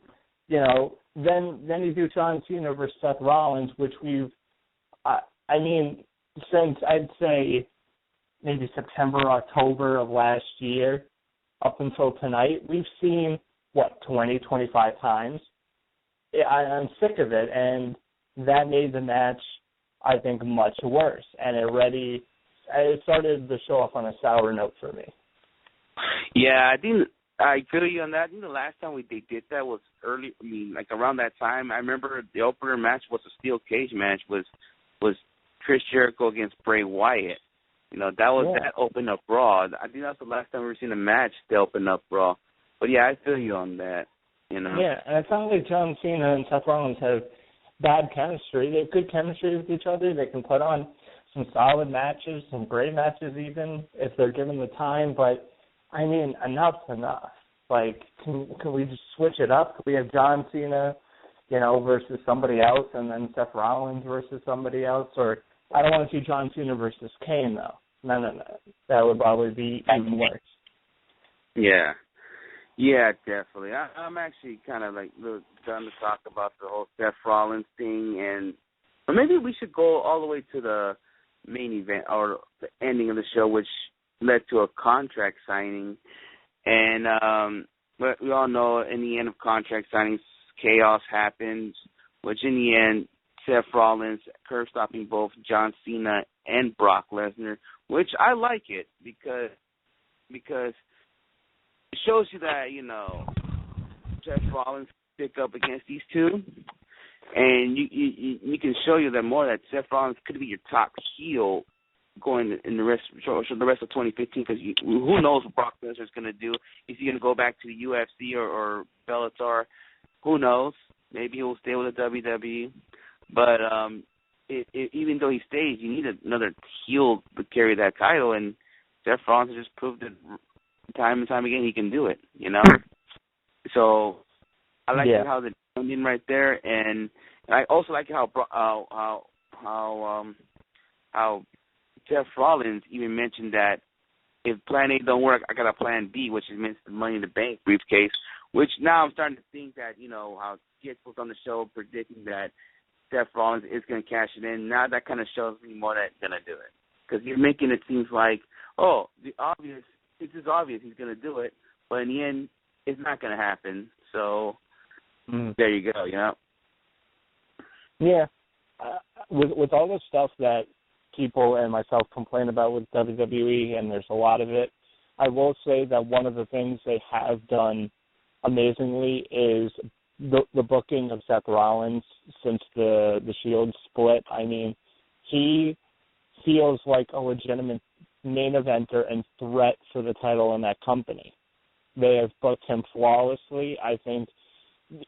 then you do John Cena versus Seth Rollins, which since I'd say maybe September, October of last year up until tonight, we've seen, 20, 25 times. I'm sick of it, and that made the match, I think, much worse. And it started the show off on a sour note for me. Yeah, I think I feel you on that. I think the last time they did that was early. I mean, like around that time. I remember the opener match was a steel cage match. Was Chris Jericho against Bray Wyatt. That was that open up Raw. I think that's the last time we've seen a match to open up Raw. But yeah, I feel you on that. Yeah, and it's not like John Cena and Seth Rollins have bad chemistry. They have good chemistry with each other. They can put on some solid matches, some great matches even, if they're given the time. But, I mean, enough's enough. Like, can we just switch it up? Can we have John Cena, versus somebody else, and then Seth Rollins versus somebody else? Or I don't want to see John Cena versus Kane, though. No. That would probably be even worse. Yeah. Yeah, definitely. I'm actually kind of done to talk about the whole Seth Rollins thing, or maybe we should go all the way to the main event or the ending of the show, which led to a contract signing. And but we all know in the end of contract signings, chaos happens, which in the end, Seth Rollins curb stopping both John Cena and Brock Lesnar, which I like it because it shows you that, Seth Rollins pick up against these two, and you can show you that more that Seth Rollins could be your top heel going in the rest of 2015, because who knows what Brock Lesnar is going to do. Is he going to go back to the UFC or Bellator? Who knows? Maybe he'll stay with the WWE. But even though he stays, you need another heel to carry that title, and Seth Rollins just proved it time and time again he can do it, So I like how the in right there, and I also like how Seth Rollins even mentioned that if Plan A don't work, I got a Plan B, which is the Money in the Bank briefcase. Which now I'm starting to think that how Kick was on the show predicting that Seth Rollins is going to cash it in. Now that kind of shows me more that he's going to do it, because you're making it seem like it's just obvious he's going to do it, but in the end, it's not going to happen. So there you go, Yeah. With all the stuff that people and myself complain about with WWE, and there's a lot of it, I will say that one of the things they have done amazingly is the booking of Seth Rollins since the Shield split. I mean, he feels like a legitimate main eventer and threat for the title in that company. They have booked him flawlessly. I think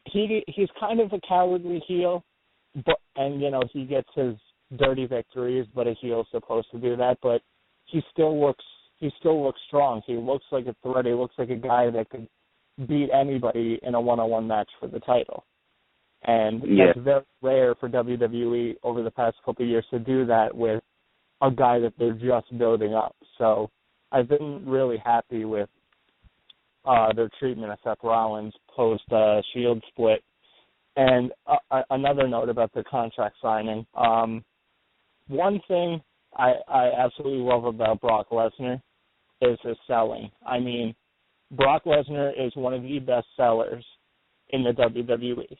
he's kind of a cowardly heel, and he gets his dirty victories, but a heel's supposed to do that. But he still looks strong. He looks like a threat. He looks like a guy that could beat anybody in a one-on-one match for the title. And that's very rare for WWE over the past couple of years to do that with a guy that they're just building up. So I've been really happy with their treatment of Seth Rollins post-Shield split. And another note about the contract signing. One thing I absolutely love about Brock Lesnar is his selling. I mean, Brock Lesnar is one of the best sellers in the WWE,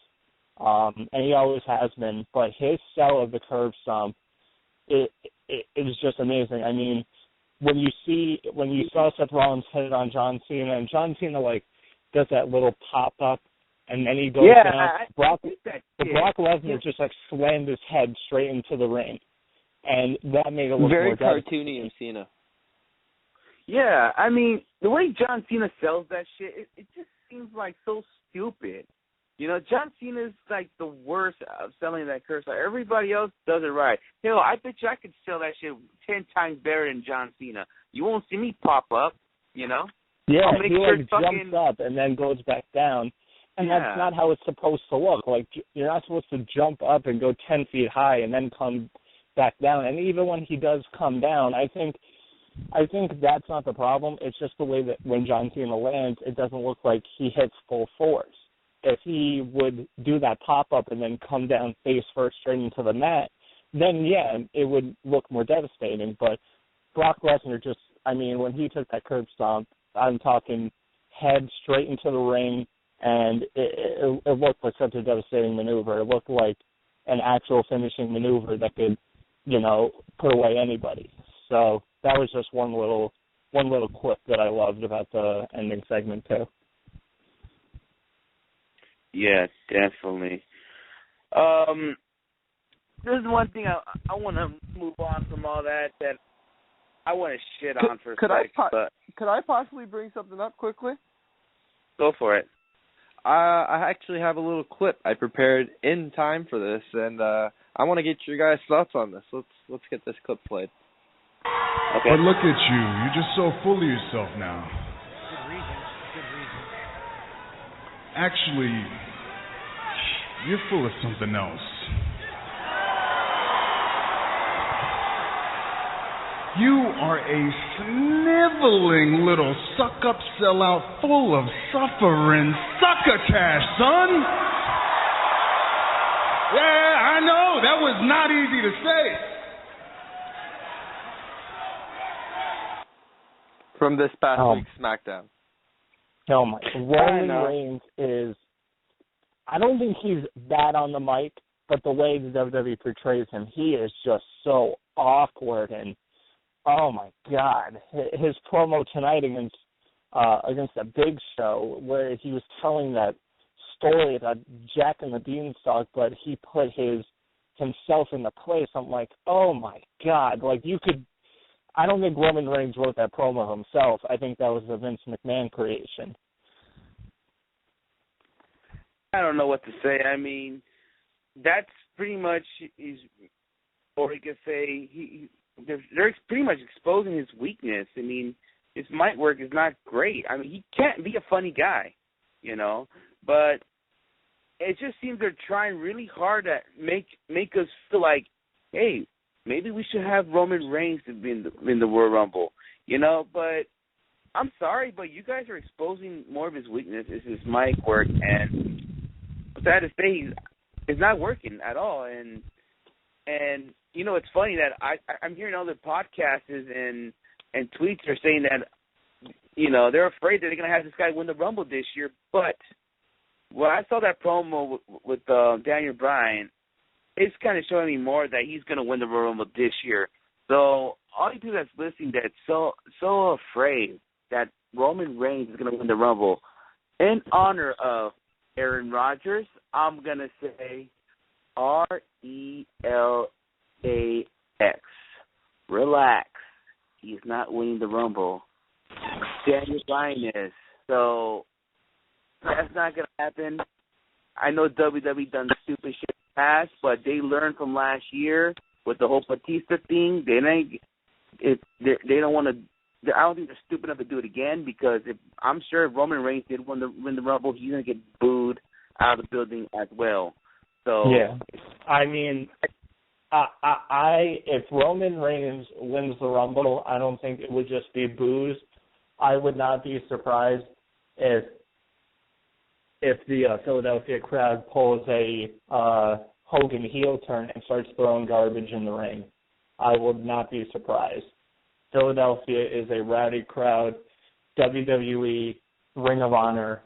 and he always has been. But his sell of the curb stomp, it is just amazing. I mean, when you saw Seth Rollins hit it on John Cena, and John Cena does that little pop up, and then he goes down. Brock Lesnar just slammed his head straight into the ring, and that made it look very more cartoony of Cena. Yeah, I mean, the way John Cena sells that shit, it just seems so stupid. John Cena's the worst of selling that curse. Everybody else does it right. Hell, I bet you I could sell that shit 10 times better than John Cena. You won't see me pop up, Yeah, he jumps up and then goes back down, and that's not how it's supposed to look. You're not supposed to jump up and go 10 feet high and then come back down. And even when he does come down, I think that's not the problem. It's just the way that when John Cena lands, it doesn't look like he hits full force. If he would do that pop-up and then come down face first straight into the mat, then, it would look more devastating. But Brock Lesnar when he took that curb stomp, I'm talking head straight into the ring, and it looked like such a devastating maneuver. It looked like an actual finishing maneuver that could, put away anybody. So that was just one little clip that I loved about the ending segment too. Yeah, definitely. There's one thing I want to move on from all that I want to shit on for a second. Could I possibly bring something up quickly? Go for it. I actually have a little clip I prepared in time for this, and I want to get your guys' thoughts on this. Let's get this clip played. Okay. But look at you. You're just so full of yourself now. Good reason. Actually, you're full of something else. You are a sniveling little suck-up sellout full of suffering succotash, son. Yeah, I know. That was not easy to say. From this past week's SmackDown. Oh my! Roman Reigns is. I don't think he's bad on the mic, but the way the WWE portrays him, he is just so awkward and. Oh my God! His promo tonight against the Big Show, where he was telling that story about Jack and the Beanstalk, but he put himself in the place. I'm like, oh my God! You could. I don't think Roman Reigns wrote that promo himself. I think that was a Vince McMahon creation. I don't know what to say. I mean, that's pretty much or he could say they're pretty much exposing his weakness. I mean, his mic work is not great. I mean, he can't be a funny guy, but it just seems they're trying really hard to make us feel like, hey, maybe we should have Roman Reigns to be in the Royal Rumble, But I'm sorry, but you guys are exposing more of his weakness is his mic work, and I'm sad to say it's not working at all. And it's funny that I'm hearing other podcasts and tweets are saying that they're afraid that they're going to have this guy win the Rumble this year. But when I saw that promo with Daniel Bryan, it's kind of showing me more that he's going to win the Royal Rumble this year. So all you people that's listening that's so afraid that Roman Reigns is going to win the Rumble, in honor of Aaron Rodgers, I'm going to say RELAX. Relax. He's not winning the Rumble. Daniel Bryan is. So that's not going to happen. I know WWE done stupid shit in the past, but they learned from last year with the whole Batista thing. They don't want to. I don't think they're stupid enough to do it again, because I'm sure if Roman Reigns did win the Rumble, he's going to get booed out of the building as well. So yeah, I mean, if Roman Reigns wins the Rumble, I don't think it would just be boos. I would not be surprised if the Philadelphia crowd pulls a Hogan heel turn and starts throwing garbage in the ring. I would not be surprised. Philadelphia is a rowdy crowd. WWE, Ring of Honor,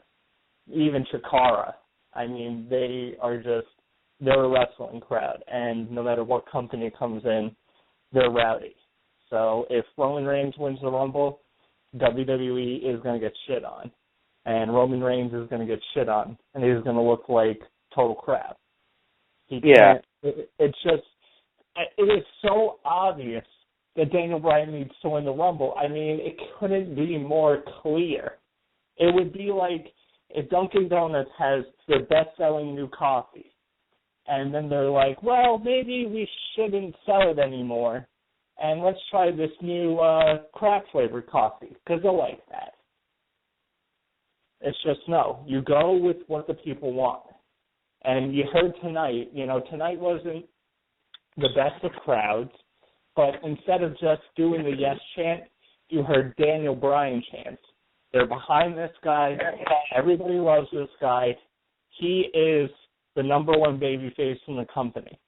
even Chikara. I mean, they're a wrestling crowd, and no matter what company comes in, they're rowdy. So if Roman Reigns wins the Rumble, WWE is going to get shit on, and Roman Reigns is going to get shit on, and he's going to look like total crap. It is so obvious that Daniel Bryan needs to win the Rumble. I mean, it couldn't be more clear. It would be like if Dunkin' Donuts has their best-selling new coffee, and then they're like, well, maybe we shouldn't sell it anymore, and let's try this new craft-flavored coffee, because they'll like that. It's just, no. You go with what the people want. And you heard tonight, tonight wasn't the best of crowds, but instead of just doing the yes chant, you heard Daniel Bryan chants. They're behind this guy. Everybody loves this guy. He is the number one babyface in the company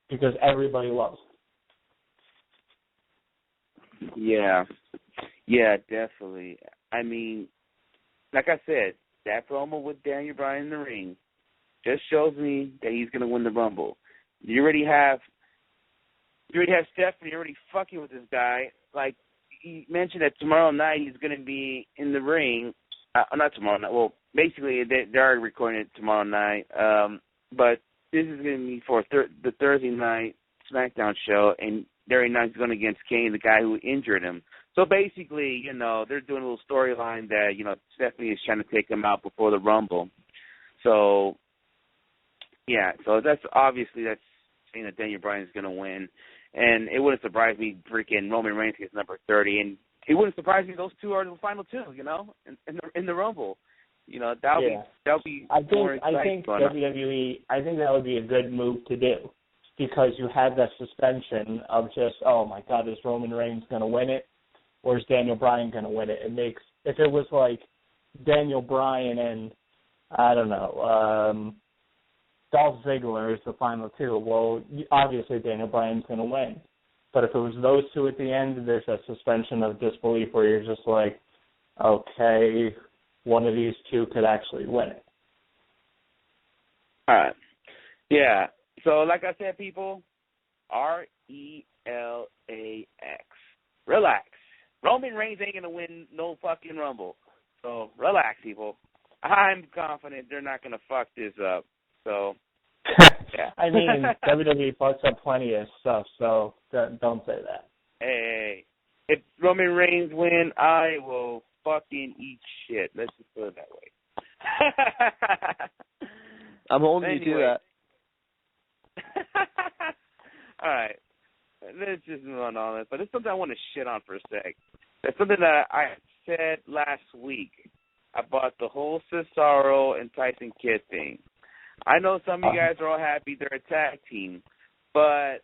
because everybody loves him. Yeah, definitely. I mean, like I said, that promo with Daniel Bryan in the ring just shows me that he's going to win the Rumble. You already have Stephanie already fucking with this guy. Like, he mentioned that tomorrow night he's going to be in the ring. Not tomorrow night. Well, basically, they're already recording it tomorrow night. But this is going to be for the Thursday night SmackDown show, and Thursday night he's going against Kane, the guy who injured him. So basically, they're doing a little storyline that, Stephanie is trying to take him out before the Rumble. So, yeah, so that's saying that Daniel Bryan is going to win. And it wouldn't surprise me freaking Roman Reigns gets number 30. And it wouldn't surprise me those two are the final two, in the Rumble. That'll be more exciting. I think WWE, I think that would be a good move to do because you have that suspension of just, oh, my God, is Roman Reigns going to win it or is Daniel Bryan going to win it? If it was like Daniel Bryan and, I don't know, Dolph Ziggler is the final two. Well, obviously Daniel Bryan's going to win. But if it was those two at the end, there's a suspension of disbelief where you're just like, okay, one of these two could actually win it. All right. Yeah. So like I said, people, RELAX. Relax. Roman Reigns ain't going to win no fucking Rumble. So relax, people. I'm confident they're not going to fuck this up. So, yeah. I mean, WWE fucks up plenty of stuff, so don't say that. Hey, if Roman Reigns win, I will fucking eat shit. Let's just put it that way. I'm holding you to that. All right. Let's just move on this. But it's something I want to shit on for a sec. That's something that I said last week about the whole Cesaro and Tyson Kidd thing. I know some of you guys are all happy they're a tag team, but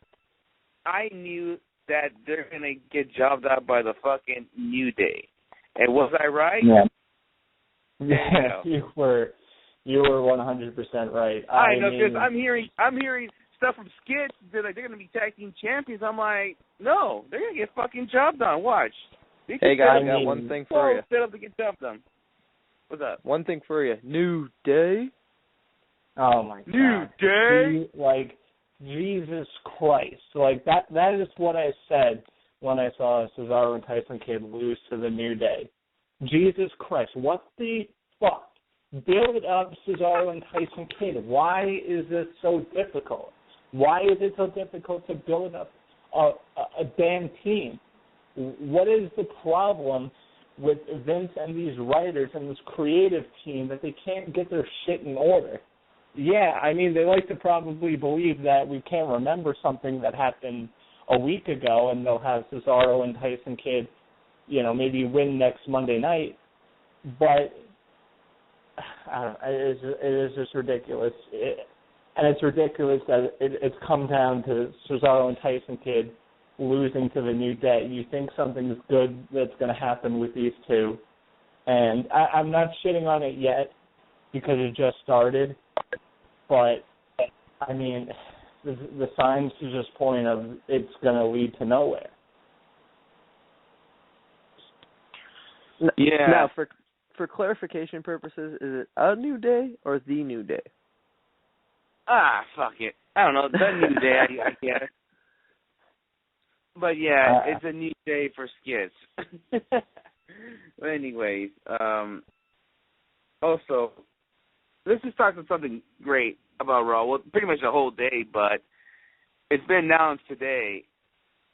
I knew that they're going to get jobbed out by the fucking New Day. And was I right? Yeah, you were 100% right. I know, because I'm hearing stuff from Skits that they're going to be tag team champions. I'm like, no, they're going to get fucking jobbed on. Watch. Hey guys, I got one thing for you. Set up to get jobbed on. What's up? One thing for you. New Day. Oh my God. New Day? Jesus Christ. That is what I said when I saw Cesaro and Tyson Kidd lose to the New Day. Jesus Christ. What the fuck build up Cesaro and Tyson Kidd. Why is this so difficult? Why is it so difficult to build up a damn team? What is the problem with Vince and these writers and this creative team that they can't get their shit in order? Yeah, I mean, they like to probably believe that we can't remember something that happened a week ago, and they'll have Cesaro and Tyson Kidd, maybe win next Monday night. But I don't know, it is just ridiculous. And it's ridiculous that it's come down to Cesaro and Tyson Kidd losing to the New Day. You think something's good that's going to happen with these two. And I'm not shitting on it yet because it just started. But, I mean, the signs are just point of it's going to lead to nowhere. Yeah. Now, for clarification purposes, is it a New Day or the New Day? Fuck it. I don't know. The New Day, I get it. But, yeah, it's a new day for skits. But anyways, also, let's just talk about something great about Raw. Well, pretty much the whole day, but it's been announced today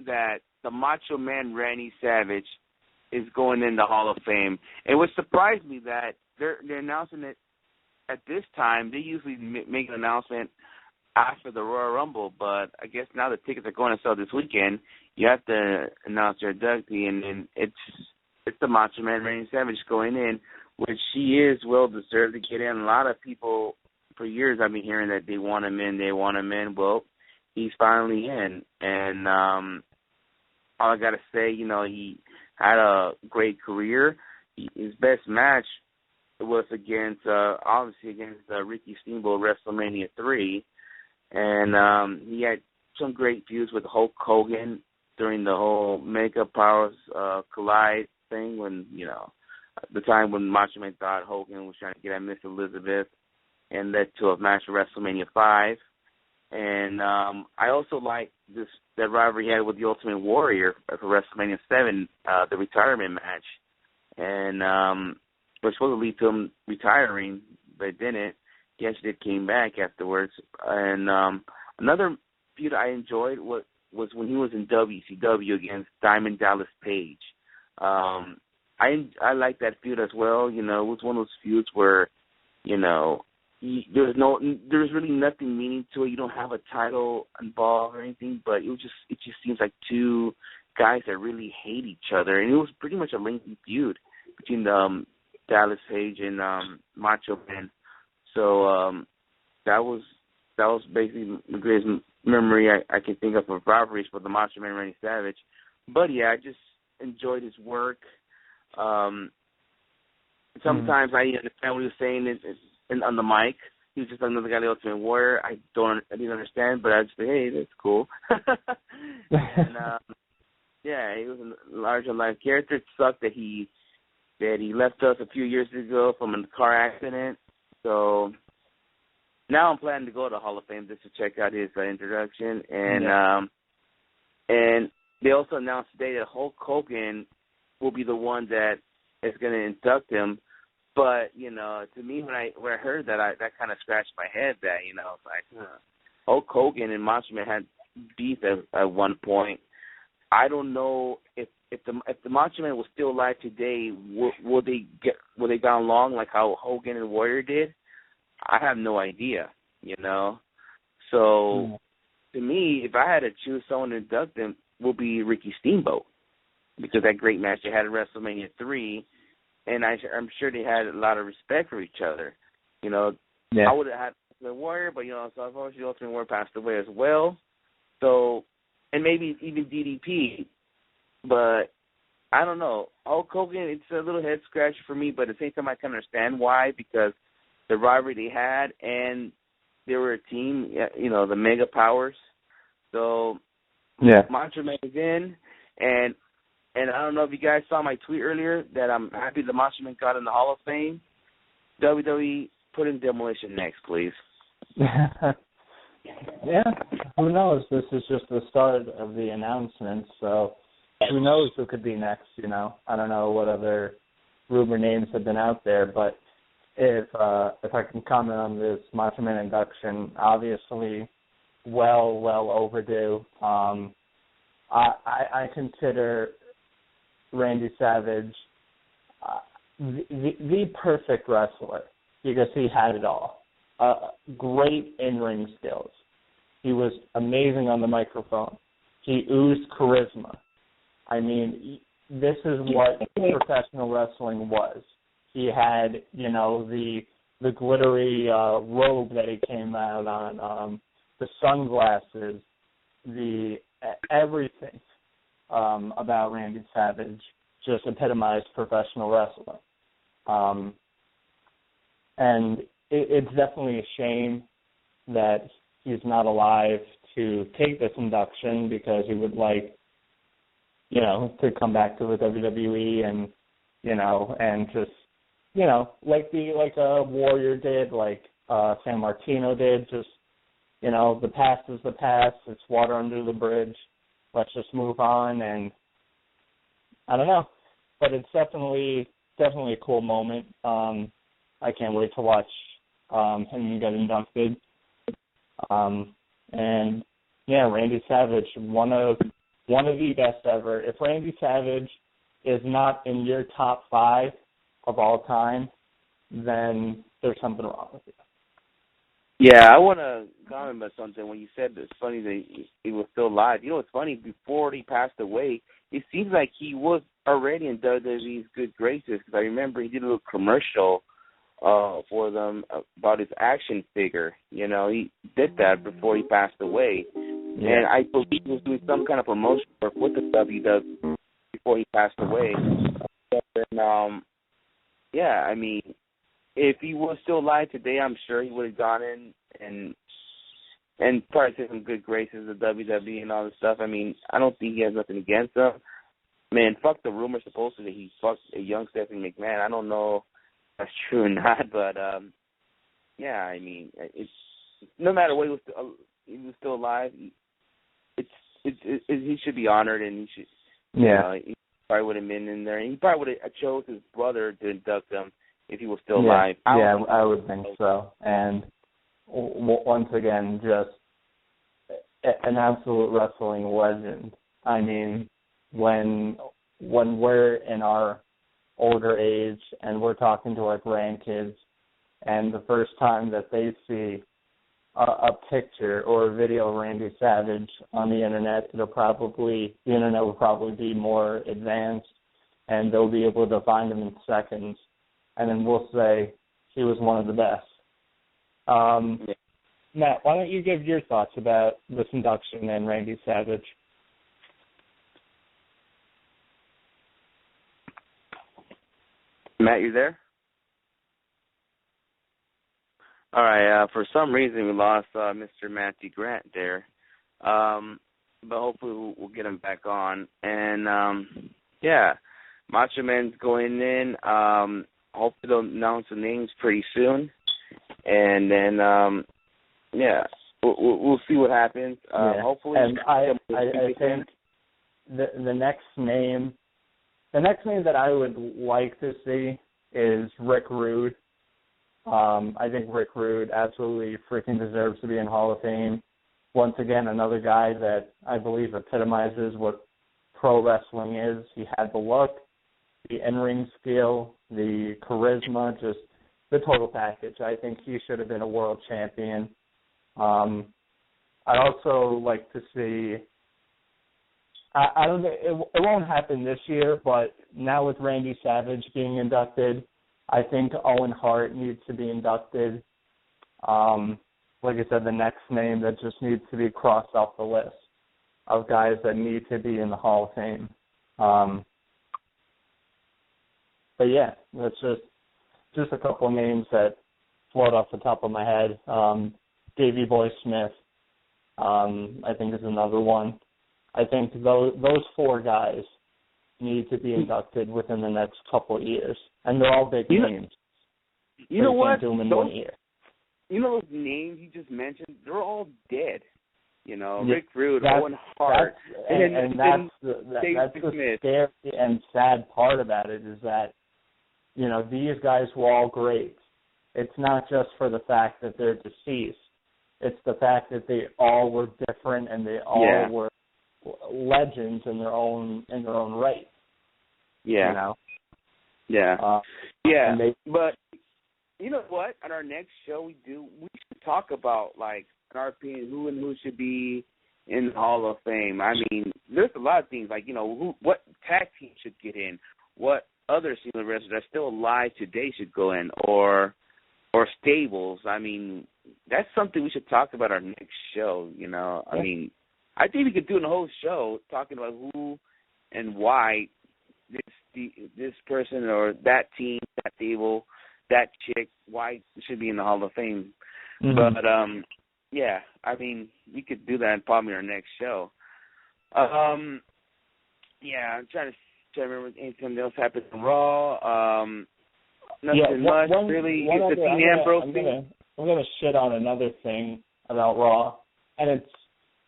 that the Macho Man Randy Savage is going in the Hall of Fame. And what surprised me that they're announcing it at this time. They usually make an announcement after the Royal Rumble, but I guess now the tickets are going to sell this weekend. You have to announce your inductee, and it's the Macho Man Randy Savage going in, which he is well deserved to get in. A lot of people for years I've been hearing that they want him in. Well, he's finally in, and all I gotta say, he had a great career. His best match was against Ricky Steamboat WrestleMania 3, and he had some great feuds with Hulk Hogan during the whole Mega Powers Collide thing when, the time when Macho Man thought Hogan was trying to get at Miss Elizabeth, and led to a match at WrestleMania 5. And I also like that rivalry he had with the Ultimate Warrior for WrestleMania 7, the retirement match. And it was supposed to lead to him retiring, but it didn't. He actually came back afterwards. And another feud I enjoyed was when he was in WCW against Diamond Dallas Page. I like that feud as well. It was one of those feuds where, there's really nothing meaning to it. You don't have a title involved or anything, but it just seems like two guys that really hate each other, and it was pretty much a lengthy feud between Dallas Page and Macho Man. So that was basically the greatest memory I can think of rivalries for the Macho Man Randy Savage. But yeah, I just enjoyed his work. Sometimes I understand what he was saying on the mic. He was just another guy, the Ultimate Warrior. I didn't understand, but I just say, hey, that's cool. And yeah, he was a larger life character. It sucked that he left us a few years ago from a car accident. So now I'm planning to go to the Hall of Fame just to check out his introduction. And and they also announced today that Hulk Hogan will be the one that is going to induct him. But, to me, when I heard that, that kind of scratched my head that, it's like, Hulk Hogan and Macho Man had beef at one point. I don't know if the Macho Man was still alive today, will they get along like how Hogan and Warrior did? I have no idea, So, to me, if I had to choose someone to induct them, will be Ricky Steamboat, because that great match they had at WrestleMania 3. And I'm sure they had a lot of respect for each other. I would have had the Warrior, but, so unfortunately the Ultimate Warrior passed away as well. So, and maybe even DDP. But I don't know. Hulk Hogan, it's a little head scratcher for me, but at the same time I can understand why, because the rivalry they had, and they were a team, the Mega Powers. So, Macho Man is in, and I don't know if you guys saw my tweet earlier that I'm happy the Macho Man got in the Hall of Fame. WWE, put in Demolition next, please. Yeah, who knows? This is just the start of the announcement, so who knows who could be next, I don't know what other rumor names have been out there, but if I can comment on this Macho Man induction, obviously well overdue. I consider Randy Savage the perfect wrestler because he had it all. Great in-ring skills. He was amazing on the microphone. He oozed charisma. I mean, this is what professional wrestling was. He had, the glittery robe that he came out on, the sunglasses, the everything about Randy Savage just epitomized professional wrestling. And it's definitely a shame that he's not alive to take this induction because he would like, to come back to the WWE and, and just, like a Warrior did, like San Martino did, just, the past is the past, it's water under the bridge, let's just move on, and I don't know, but it's definitely a cool moment. I can't wait to watch him get inducted. And yeah, Randy Savage, one of the best ever. If Randy Savage is not in your top 5 of all time, then there's something wrong with you. Yeah, I want to comment about something. When you said it's funny that he was still alive, it's funny, before he passed away, it seems like he was already in WWE's good graces, because I remember he did a little commercial for them about his action figure. He did that before he passed away. Yeah. And I believe he was doing some kind of promotion work with the WWE before he passed away. And, yeah, I mean, if he was still alive today, I'm sure he would have gone in and probably said some good graces of WWE and all this stuff. I mean, I don't think he has nothing against him. Man, fuck the rumor supposedly he fucked a young Stephanie McMahon. I don't know if that's true or not, but yeah, I mean, it's no matter what, he was still alive. He should be honored, and he should. Yeah, he probably would have been in there, and he probably would have chose his brother to induct him if he was still alive. Yeah, I would think so. And once again, just an absolute wrestling legend. I mean, when we're in our older age and we're talking to our grandkids, and the first time that they see a picture or a video of Randy Savage on the internet, the internet will probably be more advanced, and they'll be able to find him in seconds, and then we'll say he was one of the best. Matt, why don't you give your thoughts about this induction and Randy Savage? Matt, you there? All right. For some reason, we lost Mr. Matthew Grant there, but hopefully we'll get him back on. And yeah, Macho Man's going in. Hopefully they'll announce the names pretty soon, and then yeah, we'll see what happens. Hopefully, and I think the next name that I would like to see is Rick Rude. I think Rick Rude absolutely freaking deserves to be in Hall of Fame. Once again, another guy that I believe epitomizes what pro wrestling is. He had the look, the in-ring skill, the charisma, just the total package. I think he should have been a world champion. I'd also like to see, I don't know, it won't happen this year, but now with Randy Savage being inducted, I think Owen Hart needs to be inducted. Like I said, the next name that just needs to be crossed off the list of guys that need to be in the Hall of Fame. But yeah, that's just a couple of names that float off the top of my head. Davey Boy Smith, I think, is another one. I think those 4 guys need to be inducted within the next couple of years, and they're all big names. You know what? Do them in 1 year. You know those names you just mentioned? They're all dead. Rick Rude, Owen Hart, and that's the scary and sad part about it is that, these guys were all great. It's not just for the fact that they're deceased. It's the fact that they all were different and they all were legends in their own right. Yeah. You know? Yeah. But you know what? At our next show we should talk about, like, in our opinion, who should be in the Hall of Fame. I mean, there's a lot of things, like, you know, what tag team should get in, what other senior wrestlers that are still alive today should go in, or stables. I mean, that's something we should talk about our next show, you know. I mean, I think we could do a whole show talking about who and why this person or that team, that stable, that chick, why it should be in the Hall of Fame. Mm-hmm. But, yeah, I mean, we could do that in probably our next show. Yeah, I'm trying to remember if anything else happened in Raw. Nothing much, really. The Dean Ambrose thing. I'm gonna shit on another thing about Raw, and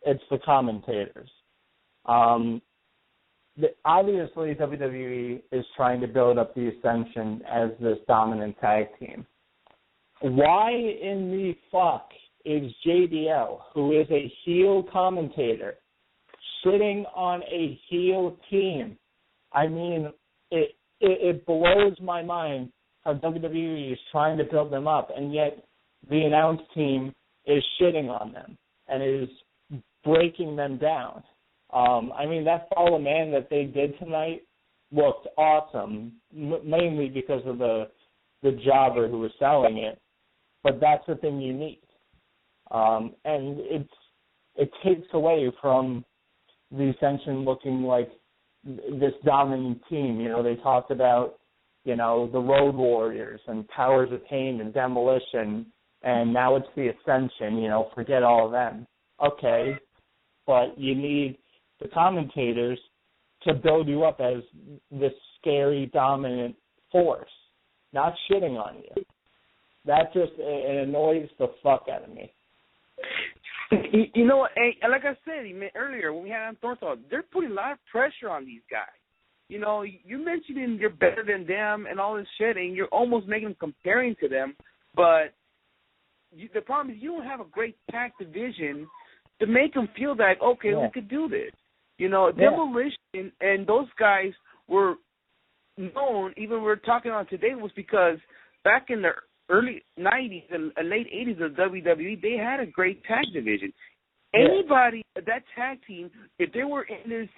it's the commentators. Obviously, WWE is trying to build up the Ascension as this dominant tag team. Why in the fuck is JBL, who is a heel commentator, sitting on a heel team? I mean, it blows my mind how WWE is trying to build them up, and yet the announce team is shitting on them and is breaking them down. I mean, that Follow Man that they did tonight looked awesome, mainly because of the jobber who was selling it, but that's the thing you need. And it takes away from the Ascension looking like this dominant team. You know, they talked about, you know, the Road Warriors and Powers of Pain and Demolition, and now it's the Ascension, you know, forget all of them. Okay, but you need the commentators to build you up as this scary, dominant force, not shitting on you. That just it annoys the fuck out of me. You know what, like I said earlier when we had on Thornstowe, they're putting a lot of pressure on these guys. You know, you mentioning you're better than them and all this shit, and you're almost making them comparing to them, but the problem is you don't have a great tag division to make them feel that, okay, we could do this. You know, Demolition and those guys were known, even we're talking on today, was because back in the early 90s and late 80s of WWE, they had a great tag division. Anybody, that tag team, if they were in this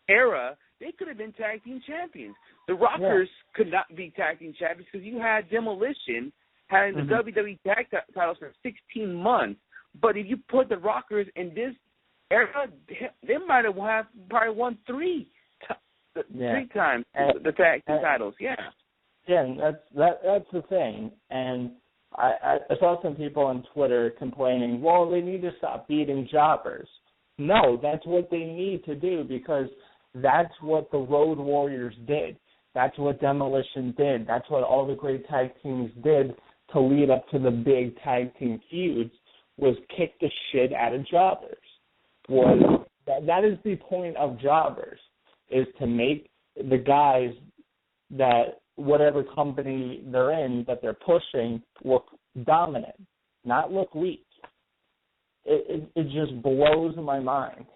era, they could have been tag team champions. The Rockers could not be tag team champions because you had Demolition having the WWE tag titles for 16 months. But if you put the Rockers in this era, they might have probably won three times the tag team titles. Yeah, and that's the thing. And I saw some people on Twitter complaining, well, they need to stop beating jobbers. No, that's what they need to do, because that's what the Road Warriors did. That's what Demolition did. That's what all the great tag teams did to lead up to the big tag team feuds, was kick the shit out of jobbers. That is the point of jobbers, is to make the guys that whatever company they're in that they're pushing look dominant, not look weak. It just blows my mind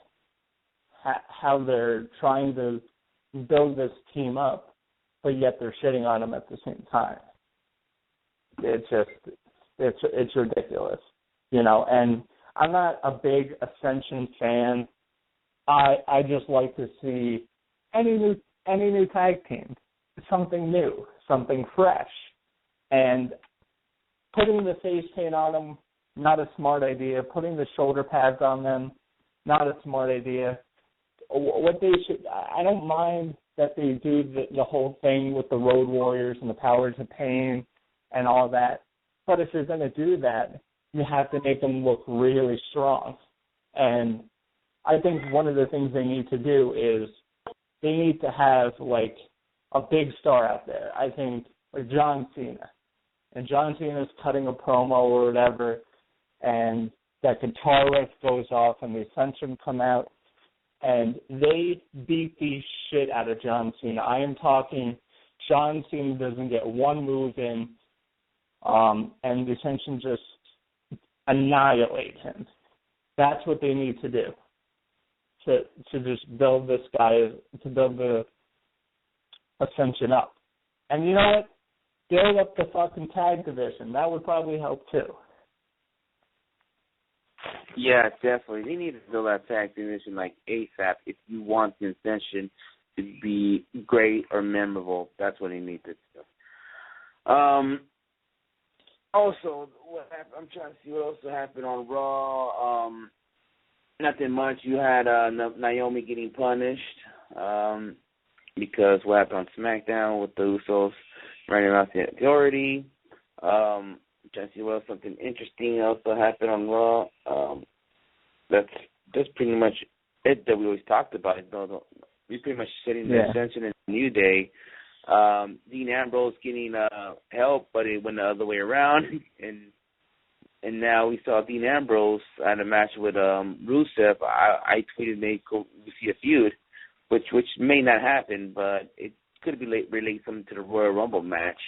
how they're trying to build this team up, but yet they're shitting on them at the same time. It's ridiculous, you know. And I'm not a big Ascension fan. I just like to see any new tag team, something new, something fresh, and putting the face paint on them, not a smart idea. Putting the shoulder pads on them, not a smart idea. What they should, I don't mind that they do the whole thing with the Road Warriors and the Powers of Pain and all that, but if you're going to do that, you have to make them look really strong. And I think one of the things they need to do is they need to have, like, a big star out there. I think, like, John Cena. And John Cena's cutting a promo or whatever, and that guitar riff goes off and the Ascension come out, and they beat the shit out of John Cena. I am talking John Cena doesn't get one move in and the Ascension just annihilate him. That's what they need to do. To just build this guy, to build the Ascension up. And you know what? Build up the fucking tag division. That would probably help too. Yeah, definitely. They need to build that tag division like ASAP if you want the Ascension to be great or memorable. That's what they need to do. Also, what happened, I'm trying to see what also happened on Raw. Nothing much. You had Naomi getting punished because what happened on SmackDown with the Usos running around the authority. I'm trying to see what else, something interesting also happened on Raw. That's pretty much it that we always talked about. We pretty much setting the Ascension in the New Day. Dean Ambrose getting help, but it went the other way around, and now we saw Dean Ambrose at a match with Rusev. I tweeted we see a feud, which may not happen, but it could be relate something to the Royal Rumble match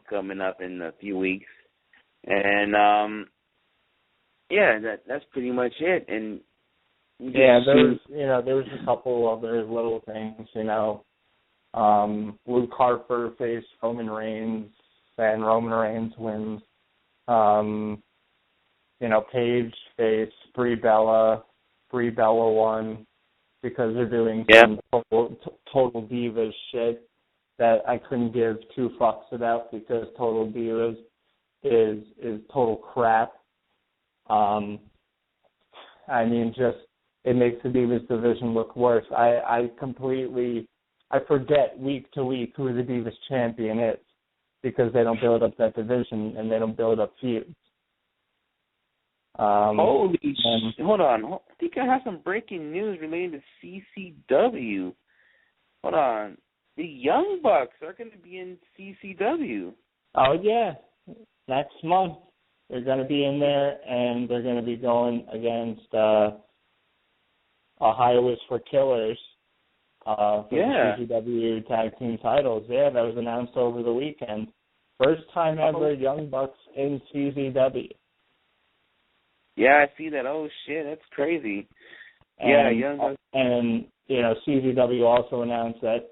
coming up in a few weeks, and that's pretty much it. And there was a couple other little things, Luke Harper faced Roman Reigns, and Roman Reigns wins. Paige faced Brie Bella. Brie Bella won because they're doing some total divas shit that I couldn't give two fucks about because total divas is total crap. It makes the divas division look worse. I forget week to week who the divas champion is because they don't build up that division and they don't build up feuds. Holy shit. Hold on. I think I have some breaking news relating to CCW. Hold on. The Young Bucks are going to be in CCW. Oh, yeah. Next month. They're going to be in there, and they're going to be going against Ohio is for Killers for the CCW tag team titles. Yeah, that was announced over the weekend. First time ever Young Bucks in CZW. Yeah, I see that. Oh, shit, that's crazy. Young Bucks. And, CZW also announced that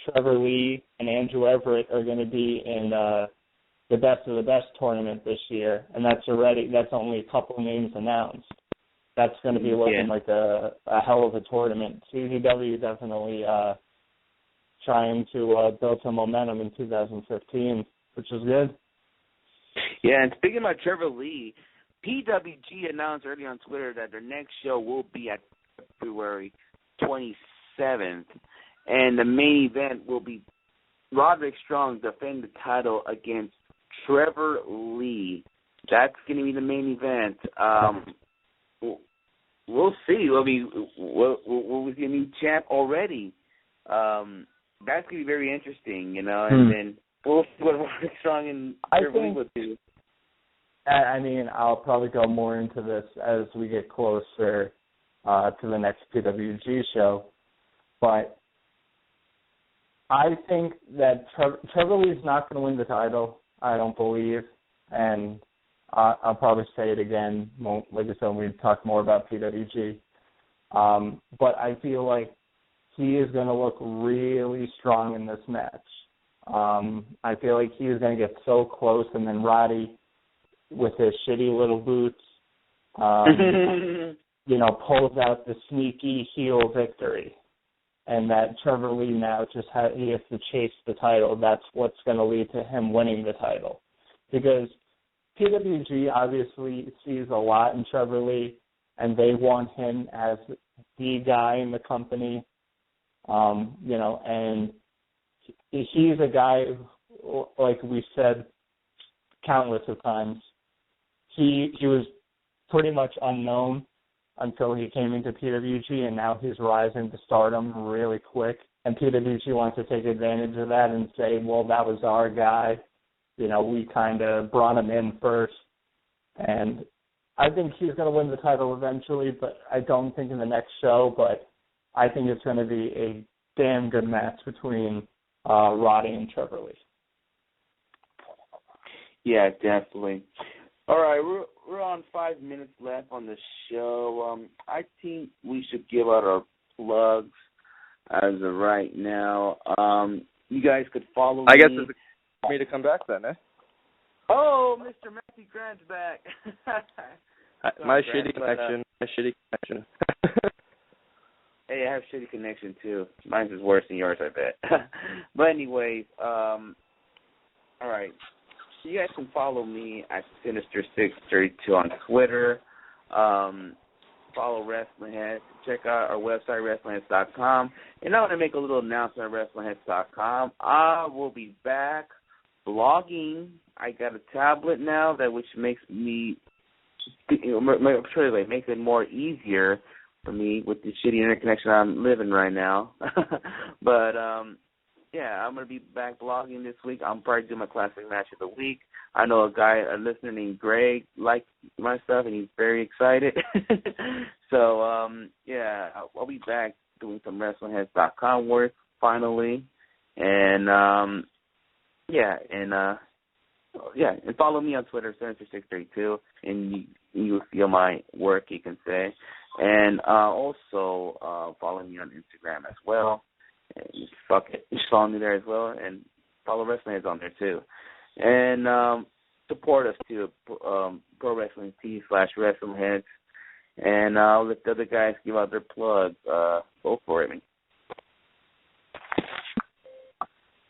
Trevor Lee and Andrew Everett are going to be in the Best of the Best tournament this year, and that's only a couple names announced. That's going to be looking like a hell of a tournament. CZW definitely trying to build some momentum in 2015, which is good. Yeah, and speaking about Trevor Lee, PWG announced earlier on Twitter that their next show will be at February 27th, and the main event will be Roderick Strong defending the title against Trevor Lee. That's going to be the main event. We'll see. We'll see a new champ already. That's going to be very interesting, and then we'll see what Roderick Strong and Trevor Lee will do. I'll probably go more into this as we get closer to the next PWG show, but I think that Trevor Lee's not going to win the title, I don't believe, and I'll probably say it again, like I said, when we talk more about PWG, but I feel like he is going to look really strong in this match. I feel like he is going to get so close, and then Roddy, with his shitty little boots, pulls out the sneaky heel victory. And that Trevor Lee now he has to chase the title. That's what's going to lead to him winning the title. Because PWG obviously sees a lot in Trevor Lee, and they want him as the guy in the company. And he's a guy, like we said countless of times, he was pretty much unknown until he came into PWG, and now he's rising to stardom really quick. And PWG wants to take advantage of that and say, well, that was our guy. We kind of brought him in first. And I think he's going to win the title eventually, but I don't think in the next show. But I think it's going to be a damn good match between Roddy and Trevor Lee. Yeah, definitely. All right, we're on 5 minutes left on the show. I think we should give out our plugs as of right now. You guys could follow me. I guess it's for me to come back then, eh? Oh, Mr. Matthew Grant's back. My shitty connection. Hey, I have shitty connection too. Mine's is worse than yours, I bet. But anyways, all right. You guys can follow me at Sinister632 on Twitter. Follow Wrestling Heads. Check out our website, WrestlingHeads.com. And I want to make a little announcement at WrestlingHeads.com. I will be back blogging. I got a tablet now, which makes me, makes it more easier for me with the shitty internet connection I'm living right now. But, yeah, I'm going to be back blogging this week. I'm probably doing my classic match of the week. I know a listener named Greg likes my stuff, and he's very excited. So, yeah, I'll be back doing some WrestlingHeads.com work finally. And, and follow me on Twitter, Senator632, and you'll feel my work, you can say. And also follow me on Instagram as well. And fuck it, just follow me there as well, and follow Wrestling Heads on there too. And support us too, Pro Wrestling Tees/Wrestling Heads. And I'll let the other guys give out their plugs. Go for it, man.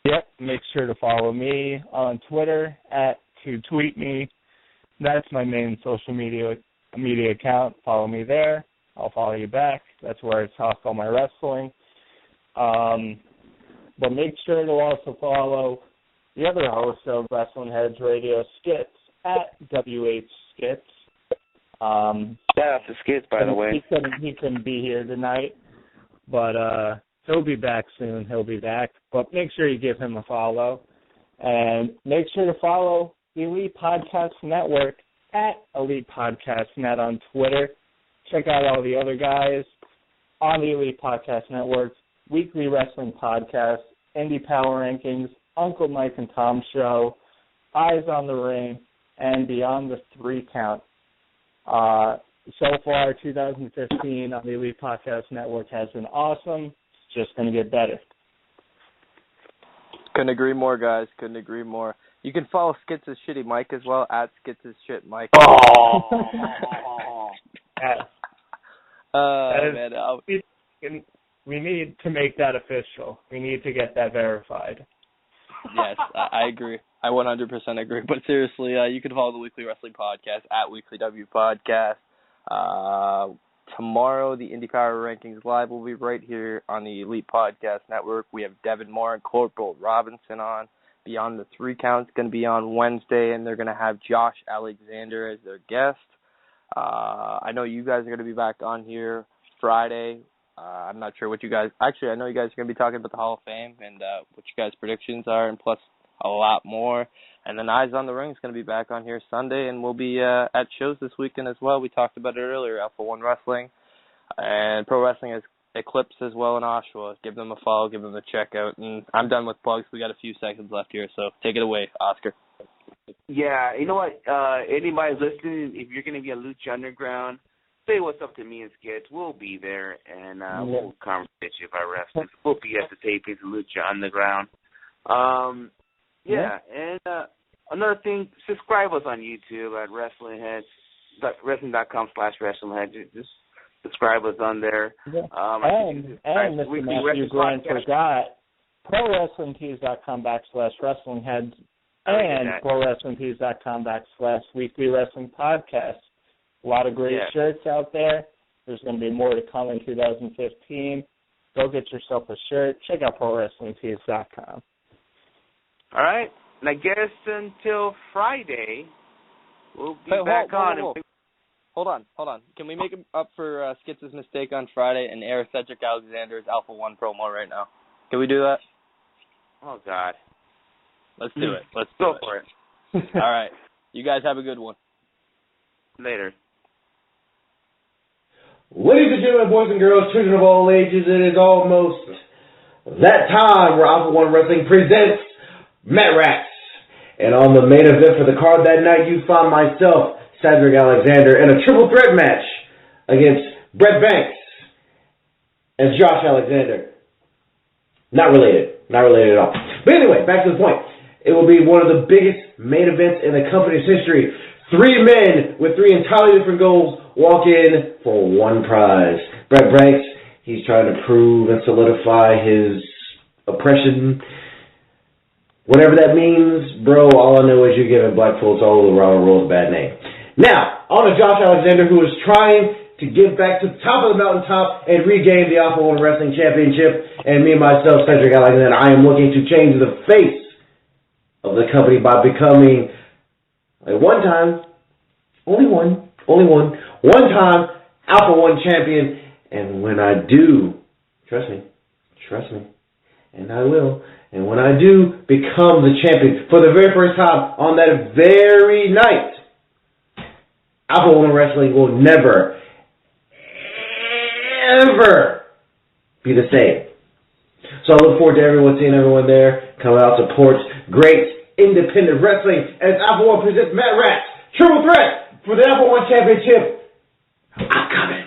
Yep, make sure to follow me on Twitter @ToTweetMe. That's my main social media account. Follow me there. I'll follow you back. That's where I talk all my wrestling. But make sure to also follow the other host of Wrestling Heads Radio, Skits, @WHSkits. Shout out to Skits, by the way. He couldn't be here tonight, but he'll be back soon. He'll be back. But make sure you give him a follow. And make sure to follow the Elite Podcast Network @ElitePodcastNet on Twitter. Check out all the other guys on the Elite Podcast Network, Weekly Wrestling Podcast, Indie Power Rankings, Uncle Mike and Tom Show, Eyes on the Ring, and Beyond the 3 Count. So far, 2015 on the Elite Podcast Network has been awesome. It's just going to get better. Couldn't agree more, guys. Couldn't agree more. You can follow Skits' Shitty Mike as well, @Skits' Oh! Man. We need to make that official. We need to get that verified. Yes, I agree. I 100% agree. But seriously, you can follow the Weekly Wrestling Podcast @WeeklyWPodcast. Tomorrow, the Indie Power Rankings Live will be right here on the Elite Podcast Network. We have Devin Moore and Corporal Robinson on. Beyond the 3 Count's going to be on Wednesday, and they're going to have Josh Alexander as their guest. I know you guys are going to be back on here Friday. I'm not sure what you guys... Actually, I know you guys are going to be talking about the Hall of Fame and what you guys' predictions are, and plus a lot more. And then Eyes on the Ring is going to be back on here Sunday, and we'll be at shows this weekend as well. We talked about it earlier, Alpha One Wrestling. And Pro Wrestling has Eclipse as well in Oshawa. Give them a follow, give them a check out. And I'm done with plugs. We got a few seconds left here, so take it away, Oscar. Yeah, you know what? Anybody listening, if you're going to be at Lucha Underground, say what's up to me and Skits. We'll be there, and we'll conversate you about wrestling. We'll be at the tapings of Lucha Underground. And another thing, subscribe us on YouTube at Wrestling Heads, wrestling.com/WrestlingHeads. Just subscribe us on there. And Mr. Matthew Grant forgot, ProWrestlingTees.com/WrestlingHeads and ProWrestlingTees.com/Weekly Wrestling Podcast. A lot of great shirts out there. There's going to be more to come in 2015. Go get yourself a shirt. Check out ProWrestlingTees.com. All right. And I guess until Friday, we'll be back on. Hold on. Can we make up for Skits' mistake on Friday and air Cedric Alexander's Alpha One promo right now? Can we do that? Oh, God. Let's do it. Let's go for it. All right. You guys have a good one. Later. Ladies and gentlemen, boys and girls, children of all ages, it is almost that time where Alpha One Wrestling presents Matt Rats And on the main event for the card that night, you found myself, Cedric Alexander, in a triple threat match against Brett Banks and Josh Alexander. Not related at all. But anyway, back to the point. It will be one of the biggest main events in the company's history. 3 men with 3 entirely different goals walk in for one prize. Brett Banks, he's trying to prove and solidify his oppression. Whatever that means, bro, all I know is you're giving black folks all around the world a bad name. Now, on to Josh Alexander, who is trying to get back to the top of the mountaintop and regain the Alpha One Wrestling Championship. And me and myself, Cedric Alexander, I am looking to change the face of the company by becoming a one-time Alpha One champion. And when I do, trust me, and I will, and when I do become the champion for the very first time on that very night, Alpha One Wrestling will never, ever be the same. So I look forward to seeing everyone there, coming out, support great independent wrestling as Alpha One presents Matt Ratz, Triple Threat for the Alpha One Championship. I'm coming.